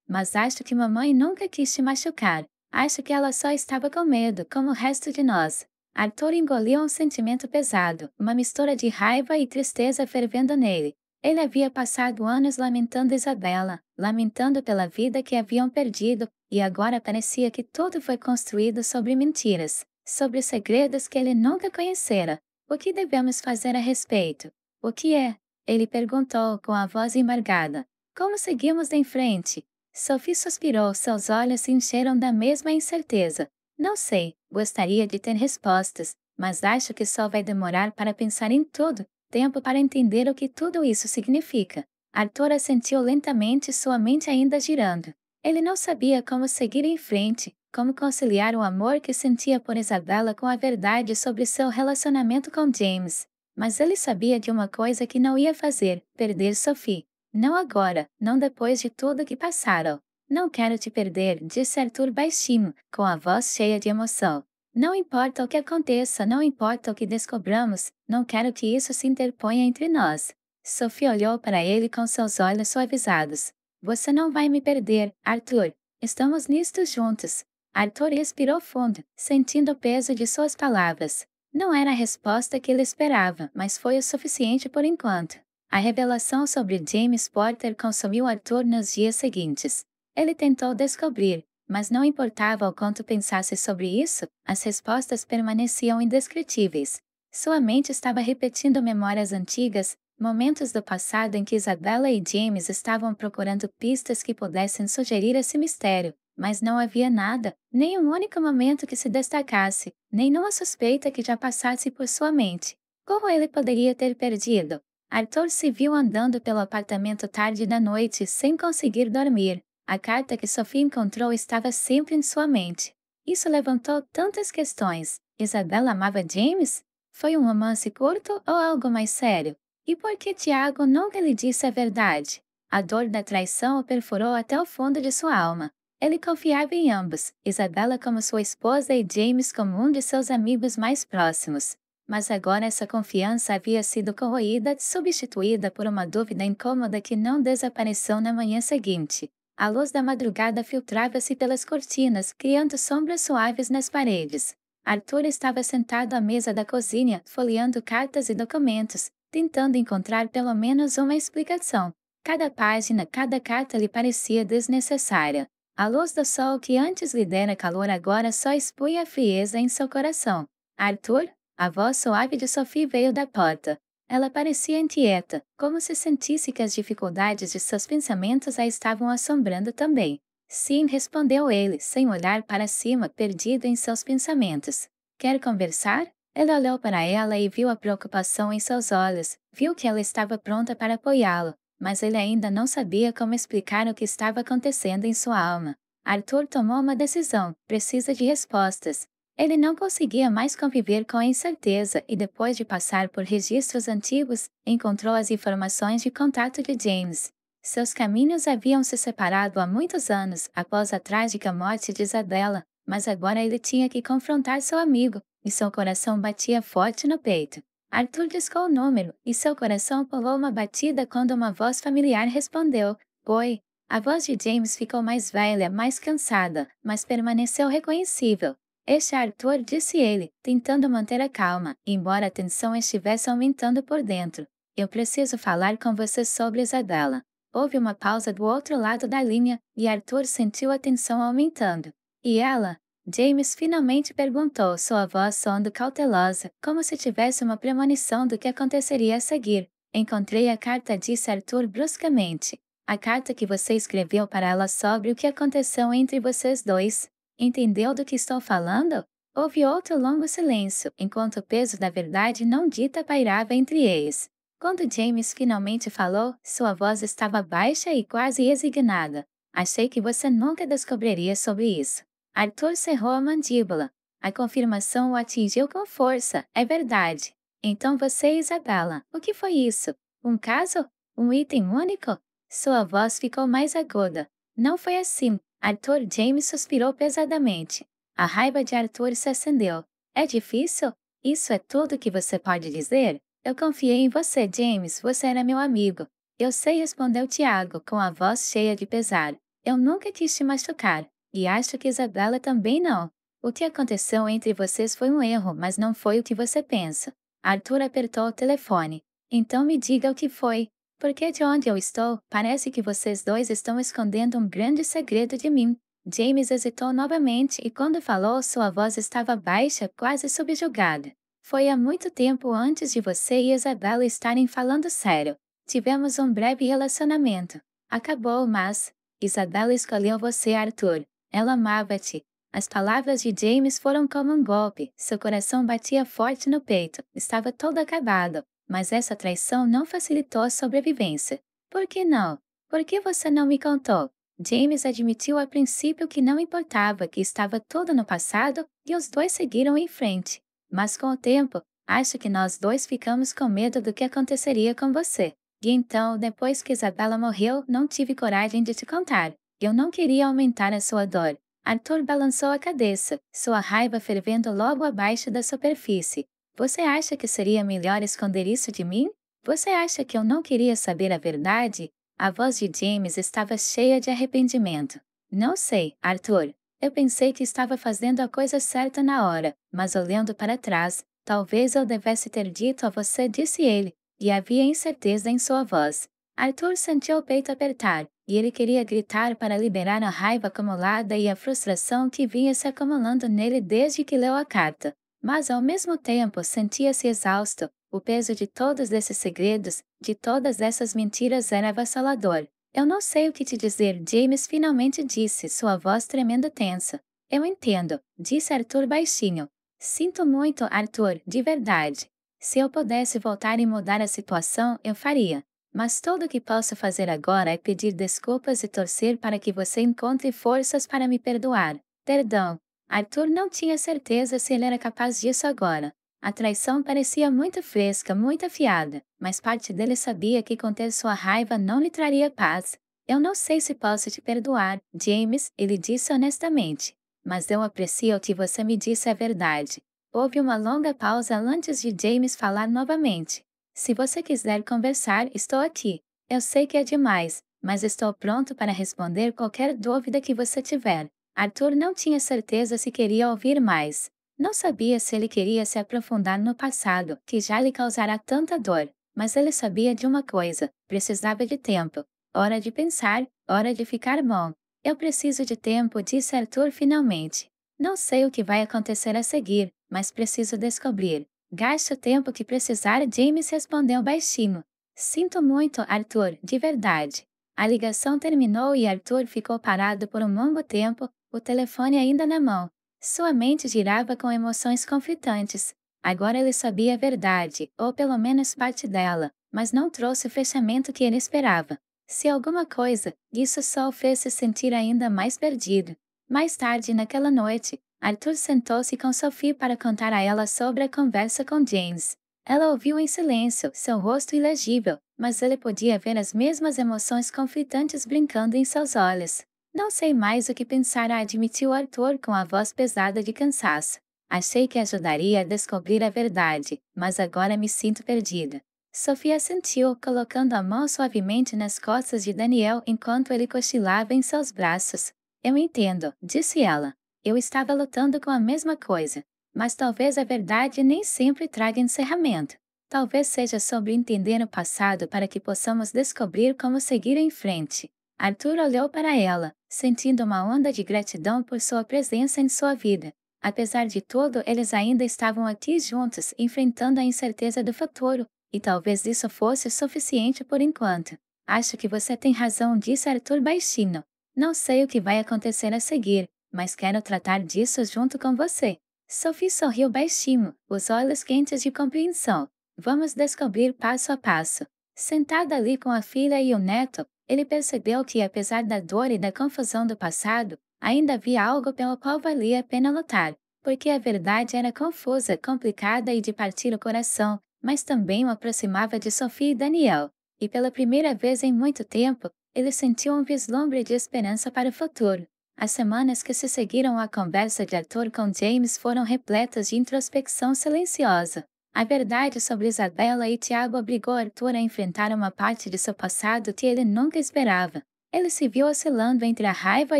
Mas acho que mamãe nunca quis te machucar. Acho que ela só estava com medo, como o resto de nós. Arthur engoliu um sentimento pesado, uma mistura de raiva e tristeza fervendo nele. Ele havia passado anos lamentando Isabella, lamentando pela vida que haviam perdido, e agora parecia que tudo foi construído sobre mentiras, sobre segredos que ele nunca conhecera. O que devemos fazer a respeito? O que é? Ele perguntou com a voz embargada. Como seguimos em frente? Sophie suspirou, seus olhos se encheram da mesma incerteza. Não sei, gostaria de ter respostas, mas acho que só vai demorar para pensar em tudo, tempo para entender o que tudo isso significa. Arthur assentiu lentamente, sua mente ainda girando. Ele não sabia como seguir em frente, como conciliar o amor que sentia por Isabella com a verdade sobre seu relacionamento com James. Mas ele sabia de uma coisa que não ia fazer: perder Sophie. Não agora, não depois de tudo que passaram. Não quero te perder, disse Arthur baixinho, com a voz cheia de emoção. Não importa o que aconteça, não importa o que descobramos, não quero que isso se interponha entre nós. Sophie olhou para ele com seus olhos suavizados. Você não vai me perder, Arthur. Estamos nisto juntos. Arthur expirou fundo, sentindo o peso de suas palavras. Não era a resposta que ele esperava, mas foi o suficiente por enquanto. A revelação sobre James Porter consumiu Arthur nos dias seguintes. Ele tentou descobrir, mas não importava o quanto pensasse sobre isso, as respostas permaneciam indescritíveis. Sua mente estava repetindo memórias antigas, momentos do passado em que Isabella e James estavam procurando pistas que pudessem sugerir esse mistério. Mas não havia nada, nem um único momento que se destacasse, nem nenhuma suspeita que já passasse por sua mente. Como ele poderia ter perdido? Arthur se viu andando pelo apartamento tarde da noite sem conseguir dormir. A carta que Sophie encontrou estava sempre em sua mente. Isso levantou tantas questões. Isabella amava James? Foi um romance curto ou algo mais sério? E por que Tiago nunca lhe disse a verdade? A dor da traição o perfurou até o fundo de sua alma. Ele confiava em ambos, Isabela como sua esposa e James como um de seus amigos mais próximos. Mas agora essa confiança havia sido corroída, substituída por uma dúvida incômoda que não desapareceu na manhã seguinte. A luz da madrugada filtrava-se pelas cortinas, criando sombras suaves nas paredes. Arthur estava sentado à mesa da cozinha, folheando cartas e documentos, tentando encontrar pelo menos uma explicação. Cada página, cada carta lhe parecia desnecessária. A luz do sol que antes lhe dera calor agora só expunha frieza em seu coração. Arthur? A voz suave de Sophie veio da porta. Ela parecia inquieta, como se sentisse que as dificuldades de seus pensamentos a estavam assombrando também. Sim, respondeu ele, sem olhar para cima, perdido em seus pensamentos. Quer conversar? Ele olhou para ela e viu a preocupação em seus olhos, viu que ela estava pronta para apoiá-lo, mas ele ainda não sabia como explicar o que estava acontecendo em sua alma. Arthur tomou uma decisão, precisa de respostas. Ele não conseguia mais conviver com a incerteza e, depois de passar por registros antigos, encontrou as informações de contato de James. Seus caminhos haviam se separado há muitos anos, após a trágica morte de Isabella, mas agora ele tinha que confrontar seu amigo, e seu coração batia forte no peito. Arthur discou o número, e seu coração pulou uma batida quando uma voz familiar respondeu: Oi. A voz de James ficou mais velha, mais cansada, mas permaneceu reconhecível. Este é Arthur, disse ele, tentando manter a calma, embora a tensão estivesse aumentando por dentro. Eu preciso falar com você sobre Isabella. Houve uma pausa do outro lado da linha, e Arthur sentiu a tensão aumentando. E ela? James finalmente perguntou, sua voz soando cautelosa, como se tivesse uma premonição do que aconteceria a seguir. Encontrei a carta, disse Arthur bruscamente. A carta que você escreveu para ela sobre o que aconteceu entre vocês dois. Entendeu do que estou falando? Houve outro longo silêncio, enquanto o peso da verdade não dita pairava entre eles. Quando James finalmente falou, sua voz estava baixa e quase resignada. Achei que você nunca descobriria sobre isso. Arthur cerrou a mandíbula. A confirmação o atingiu com força, é verdade. Então você e Isabella, o que foi isso? Um caso? Um item único? Sua voz ficou mais aguda. Não foi assim. Arthur. James suspirou pesadamente. A raiva de Arthur se acendeu. É difícil? Isso é tudo que você pode dizer? Eu confiei em você, James, você era meu amigo. Eu sei, respondeu Tiago, com a voz cheia de pesar. Eu nunca quis te machucar, e acho que Isabella também não. O que aconteceu entre vocês foi um erro, mas não foi o que você pensa. Arthur apertou o telefone. Então me diga o que foi. Porque de onde eu estou, parece que vocês dois estão escondendo um grande segredo de mim. James hesitou novamente e quando falou, sua voz estava baixa, quase subjugada. Foi há muito tempo antes de você e Isabella estarem falando sério. Tivemos um breve relacionamento. Acabou, mas Isabella escolheu você, Arthur. Ela amava-te. As palavras de James foram como um golpe. Seu coração batia forte no peito. Estava todo acabado. Mas essa traição não facilitou a sobrevivência. Por que não? Por que você não me contou? James admitiu a princípio que não importava, que estava tudo no passado, e os dois seguiram em frente. Mas com o tempo, acho que nós dois ficamos com medo do que aconteceria com você. E então, depois que Isabella morreu, não tive coragem de te contar. Eu não queria aumentar a sua dor. Arthur balançou a cabeça, sua raiva fervendo logo abaixo da superfície. Você acha que seria melhor esconder isso de mim? Você acha que eu não queria saber a verdade? A voz de James estava cheia de arrependimento. Não sei, Arthur. Eu pensei que estava fazendo a coisa certa na hora, mas olhando para trás, talvez eu devesse ter dito a você, disse ele, e havia incerteza em sua voz. Arthur sentiu o peito apertar, e ele queria gritar para liberar a raiva acumulada e a frustração que vinha se acumulando nele desde que leu a carta. Mas ao mesmo tempo sentia-se exausto, o peso de todos esses segredos, de todas essas mentiras era avassalador. Eu não sei o que te dizer, James finalmente disse, sua voz tremendo tensa. Eu entendo, disse Arthur baixinho. Sinto muito, Arthur, de verdade. Se eu pudesse voltar e mudar a situação, eu faria. Mas tudo o que posso fazer agora é pedir desculpas e torcer para que você encontre forças para me perdoar. Perdão. Arthur não tinha certeza se ele era capaz disso agora. A traição parecia muito fresca, muito afiada, mas parte dele sabia que conter sua raiva não lhe traria paz. Eu não sei se posso te perdoar, James, ele disse honestamente. Mas eu aprecio o que você me disse é verdade. Houve uma longa pausa antes de James falar novamente. Se você quiser conversar, estou aqui. Eu sei que é demais, mas estou pronto para responder qualquer dúvida que você tiver. Arthur não tinha certeza se queria ouvir mais. Não sabia se ele queria se aprofundar no passado, que já lhe causara tanta dor, mas ele sabia de uma coisa: precisava de tempo. Hora de pensar, hora de ficar bom. Eu preciso de tempo, disse Arthur finalmente. Não sei o que vai acontecer a seguir, mas preciso descobrir. Gaste o tempo que precisar, James respondeu baixinho. Sinto muito, Arthur, de verdade. A ligação terminou e Arthur ficou parado por um longo tempo, o telefone ainda na mão. Sua mente girava com emoções conflitantes. Agora ele sabia a verdade, ou pelo menos parte dela, mas não trouxe o fechamento que ele esperava. Se alguma coisa, isso só o fez se sentir ainda mais perdido. Mais tarde naquela noite, Arthur sentou-se com Sophie para contar a ela sobre a conversa com James. Ela ouviu em silêncio, seu rosto ilegível, mas ele podia ver as mesmas emoções conflitantes brincando em seus olhos. Não sei mais o que pensar, admitiu Arthur com a voz pesada de cansaço. Achei que ajudaria a descobrir a verdade, mas agora me sinto perdida. Sophie assentiu, colocando a mão suavemente nas costas de Daniel enquanto ele cochilava em seus braços. Eu entendo, disse ela. Eu estava lutando com a mesma coisa. Mas talvez a verdade nem sempre traga encerramento. Talvez seja sobre entender o passado para que possamos descobrir como seguir em frente. Arthur olhou para ela, sentindo uma onda de gratidão por sua presença em sua vida. Apesar de tudo, eles ainda estavam aqui juntos, enfrentando a incerteza do futuro, e talvez isso fosse o suficiente por enquanto. Acho que você tem razão, disse Arthur baixinho. Não sei o que vai acontecer a seguir, mas quero tratar disso junto com você. Sophie sorriu baixinho, os olhos quentes de compreensão. Vamos descobrir passo a passo. Sentada ali com a filha e o neto, ele percebeu que, apesar da dor e da confusão do passado, ainda havia algo pelo qual valia a pena lutar, porque a verdade era confusa, complicada e de partir o coração, mas também o aproximava de Sophie e Daniel. E pela primeira vez em muito tempo, ele sentiu um vislumbre de esperança para o futuro. As semanas que se seguiram à conversa de Arthur com James foram repletas de introspecção silenciosa. A verdade sobre Isabella e Tiago obrigou Arthur a enfrentar uma parte de seu passado que ele nunca esperava. Ele se viu oscilando entre a raiva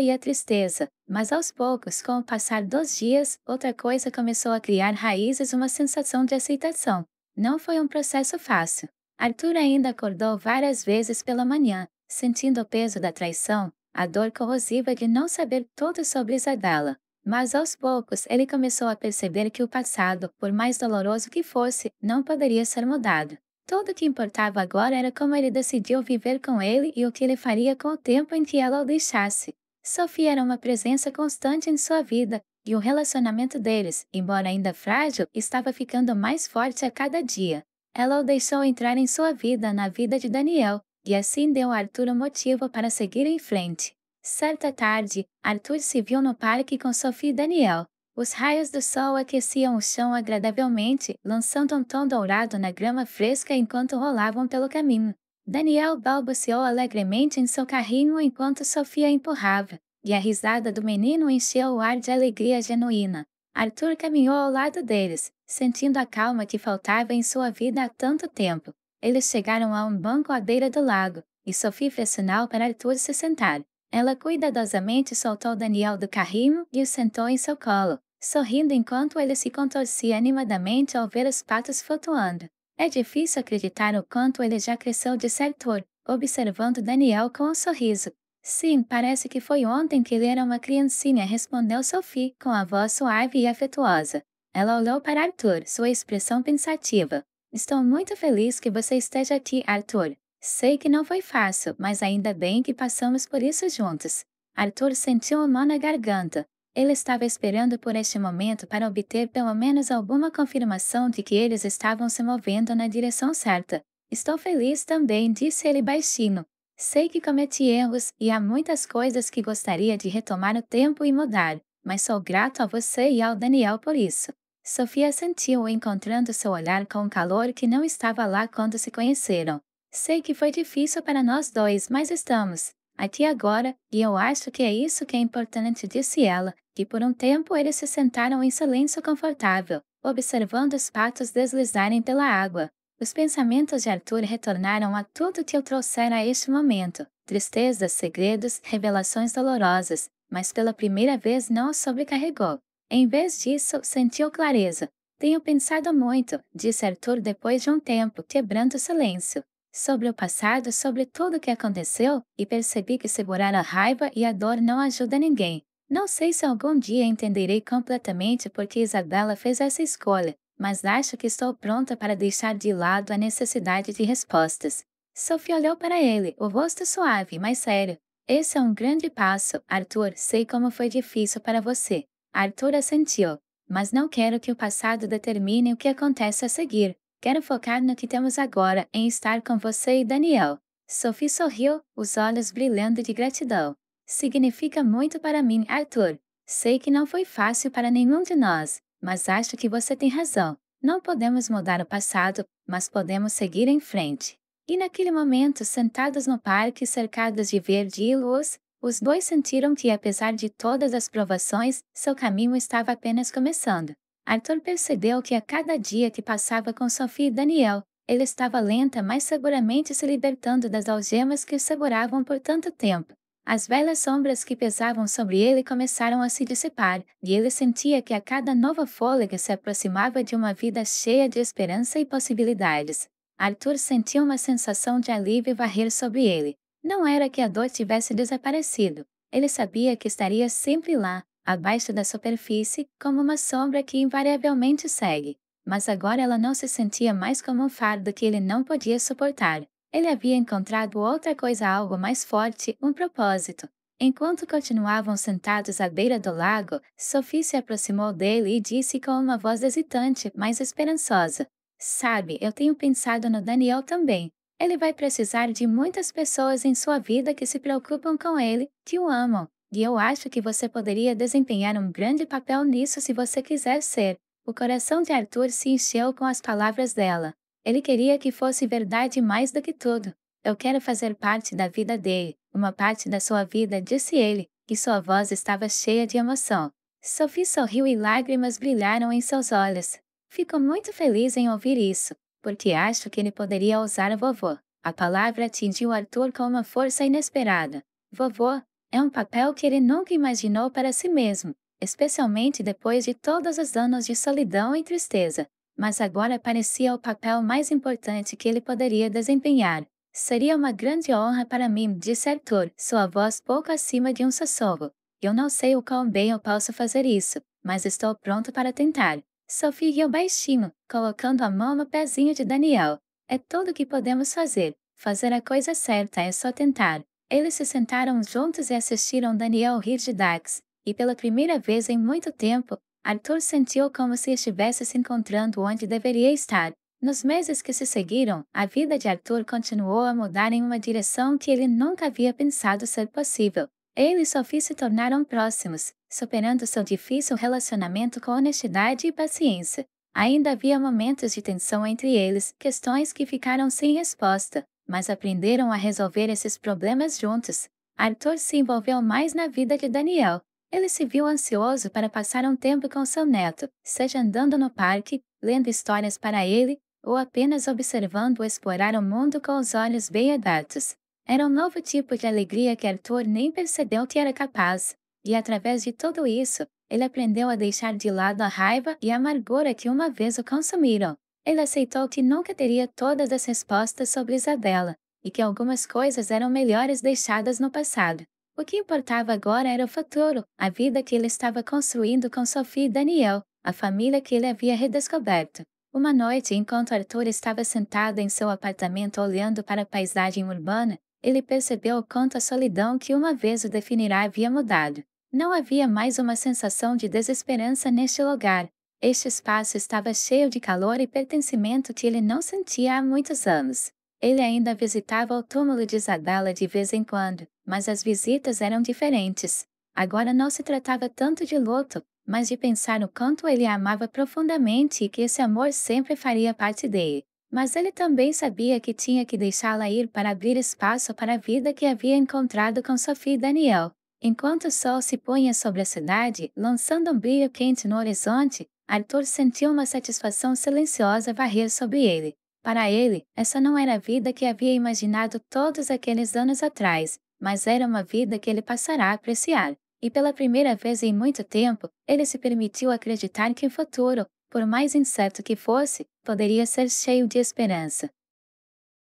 e a tristeza, mas aos poucos, com o passar dos dias, outra coisa começou a criar raízes, uma sensação de aceitação. Não foi um processo fácil. Arthur ainda acordou várias vezes pela manhã, sentindo o peso da traição, a dor corrosiva de não saber tudo sobre Isabella. Mas aos poucos ele começou a perceber que o passado, por mais doloroso que fosse, não poderia ser mudado. Tudo o que importava agora era como ele decidiu viver com ele e o que ele faria com o tempo em que ela o deixasse. Sophie era uma presença constante em sua vida, e o relacionamento deles, embora ainda frágil, estava ficando mais forte a cada dia. Ela o deixou entrar em sua vida, na vida de Daniel, e assim deu a Arthur um motivo para seguir em frente. Certa tarde, Arthur se viu no parque com Sophie e Daniel. Os raios do sol aqueciam o chão agradavelmente, lançando um tom dourado na grama fresca enquanto rolavam pelo caminho. Daniel balbuciou alegremente em seu carrinho enquanto Sophie a empurrava, e a risada do menino encheu o ar de alegria genuína. Arthur caminhou ao lado deles, sentindo a calma que faltava em sua vida há tanto tempo. Eles chegaram a um banco à beira do lago, e Sophie fez sinal para Arthur se sentar. Ela cuidadosamente soltou Daniel do carrinho e o sentou em seu colo, sorrindo enquanto ele se contorcia animadamente ao ver os patos flutuando. É difícil acreditar o quanto ele já cresceu, disse Arthur, observando Daniel com um sorriso. Sim, parece que foi ontem que ele era uma criancinha, respondeu Sophie, com a voz suave e afetuosa. Ela olhou para Arthur, sua expressão pensativa. Estou muito feliz que você esteja aqui, Arthur. Sei que não foi fácil, mas ainda bem que passamos por isso juntos. Arthur sentiu um nó na garganta. Ele estava esperando por este momento para obter pelo menos alguma confirmação de que eles estavam se movendo na direção certa. Estou feliz também, disse ele baixinho. Sei que cometi erros e há muitas coisas que gostaria de retomar o tempo e mudar, mas sou grato a você e ao Daniel por isso. Sofia sentiu encontrando seu olhar com um calor que não estava lá quando se conheceram. Sei que foi difícil para nós dois, mas estamos aqui agora, e eu acho que é isso que é importante, disse ela, que por um tempo eles se sentaram em silêncio confortável, observando os patos deslizarem pela água. Os pensamentos de Arthur retornaram a tudo que o trouxera a este momento: tristezas, segredos, revelações dolorosas, mas pela primeira vez não o sobrecarregou. Em vez disso, sentiu clareza. Tenho pensado muito, disse Arthur depois de um tempo, quebrando o silêncio, sobre o passado, sobre tudo o que aconteceu, e percebi que segurar a raiva e a dor não ajuda ninguém. Não sei se algum dia entenderei completamente por que Isabela fez essa escolha, mas acho que estou pronta para deixar de lado a necessidade de respostas. Sophie olhou para ele, o rosto suave, mas sério. Esse é um grande passo, Arthur. Sei como foi difícil para você. Arthur assentiu. Mas não quero que o passado determine o que acontece a seguir. Quero focar no que temos agora, em estar com você e Daniel. Sophie sorriu, os olhos brilhando de gratidão. Significa muito para mim, Arthur. Sei que não foi fácil para nenhum de nós, mas acho que você tem razão. Não podemos mudar o passado, mas podemos seguir em frente. E naquele momento, sentados no parque cercados de verde e luz, os dois sentiram que, apesar de todas as provações, seu caminho estava apenas começando. Arthur percebeu que a cada dia que passava com Sophie e Daniel, ele estava lenta, mas seguramente se libertando das algemas que o seguravam por tanto tempo. As velhas sombras que pesavam sobre ele começaram a se dissipar, e ele sentia que a cada nova fôlego se aproximava de uma vida cheia de esperança e possibilidades. Arthur sentiu uma sensação de alívio varrer sobre ele. Não era que a dor tivesse desaparecido. Ele sabia que estaria sempre lá, abaixo da superfície, como uma sombra que invariavelmente segue. Mas agora ela não se sentia mais como um fardo que ele não podia suportar. Ele havia encontrado outra coisa, algo mais forte, um propósito. Enquanto continuavam sentados à beira do lago, Sophie se aproximou dele e disse com uma voz hesitante, mas esperançosa: Sabe, eu tenho pensado no Daniel também. Ele vai precisar de muitas pessoas em sua vida que se preocupam com ele, que o amam. E eu acho que você poderia desempenhar um grande papel nisso se você quiser ser. O coração de Arthur se encheu com as palavras dela. Ele queria que fosse verdade mais do que tudo. Eu quero fazer parte da vida dele, uma parte da sua vida, disse ele, e sua voz estava cheia de emoção. Sophie sorriu e lágrimas brilharam em seus olhos. Fico muito feliz em ouvir isso, porque acho que ele poderia usar o vovô. A palavra atingiu Arthur com uma força inesperada. Vovô é um papel que ele nunca imaginou para si mesmo, especialmente depois de todos os anos de solidão e tristeza. Mas agora parecia o papel mais importante que ele poderia desempenhar. Seria uma grande honra para mim, disse Arthur, sua voz pouco acima de um sussurro. Eu não sei o quão bem eu posso fazer isso, mas estou pronto para tentar. Sophie riu baixinho, colocando a mão no pezinho de Daniel. É tudo o que podemos fazer. Fazer a coisa certa é só tentar. Eles se sentaram juntos e assistiram Daniel rir de Dax, e pela primeira vez em muito tempo, Arthur sentiu como se estivesse se encontrando onde deveria estar. Nos meses que se seguiram, a vida de Arthur continuou a mudar em uma direção que ele nunca havia pensado ser possível. Ele e Sophie se tornaram próximos, superando seu difícil relacionamento com honestidade e paciência. Ainda havia momentos de tensão entre eles, questões que ficaram sem resposta, mas aprenderam a resolver esses problemas juntos. Arthur se envolveu mais na vida de Daniel. Ele se viu ansioso para passar um tempo com seu neto, seja andando no parque, lendo histórias para ele, ou apenas observando-o explorar o mundo com os olhos bem abertos. Era um novo tipo de alegria que Arthur nem percebeu que era capaz, e através de tudo isso, ele aprendeu a deixar de lado a raiva e a amargura que uma vez o consumiram. Ele aceitou que nunca teria todas as respostas sobre Isabela, e que algumas coisas eram melhores deixadas no passado. O que importava agora era o futuro, a vida que ele estava construindo com Sophie e Daniel, a família que ele havia redescoberto. Uma noite, enquanto Arthur estava sentado em seu apartamento olhando para a paisagem urbana, ele percebeu o quanto a solidão que uma vez o definirá havia mudado. Não havia mais uma sensação de desesperança neste lugar. Este espaço estava cheio de calor e pertencimento que ele não sentia há muitos anos. Ele ainda visitava o túmulo de Isabela de vez em quando, mas as visitas eram diferentes. Agora não se tratava tanto de luto, mas de pensar no quanto ele a amava profundamente e que esse amor sempre faria parte dele. Mas ele também sabia que tinha que deixá-la ir para abrir espaço para a vida que havia encontrado com Sophie e Daniel. Enquanto o sol se punha sobre a cidade, lançando um brilho quente no horizonte, Arthur sentiu uma satisfação silenciosa varrer sobre ele. Para ele, essa não era a vida que havia imaginado todos aqueles anos atrás, mas era uma vida que ele passará a apreciar. E pela primeira vez em muito tempo, ele se permitiu acreditar que o futuro, por mais incerto que fosse, poderia ser cheio de esperança.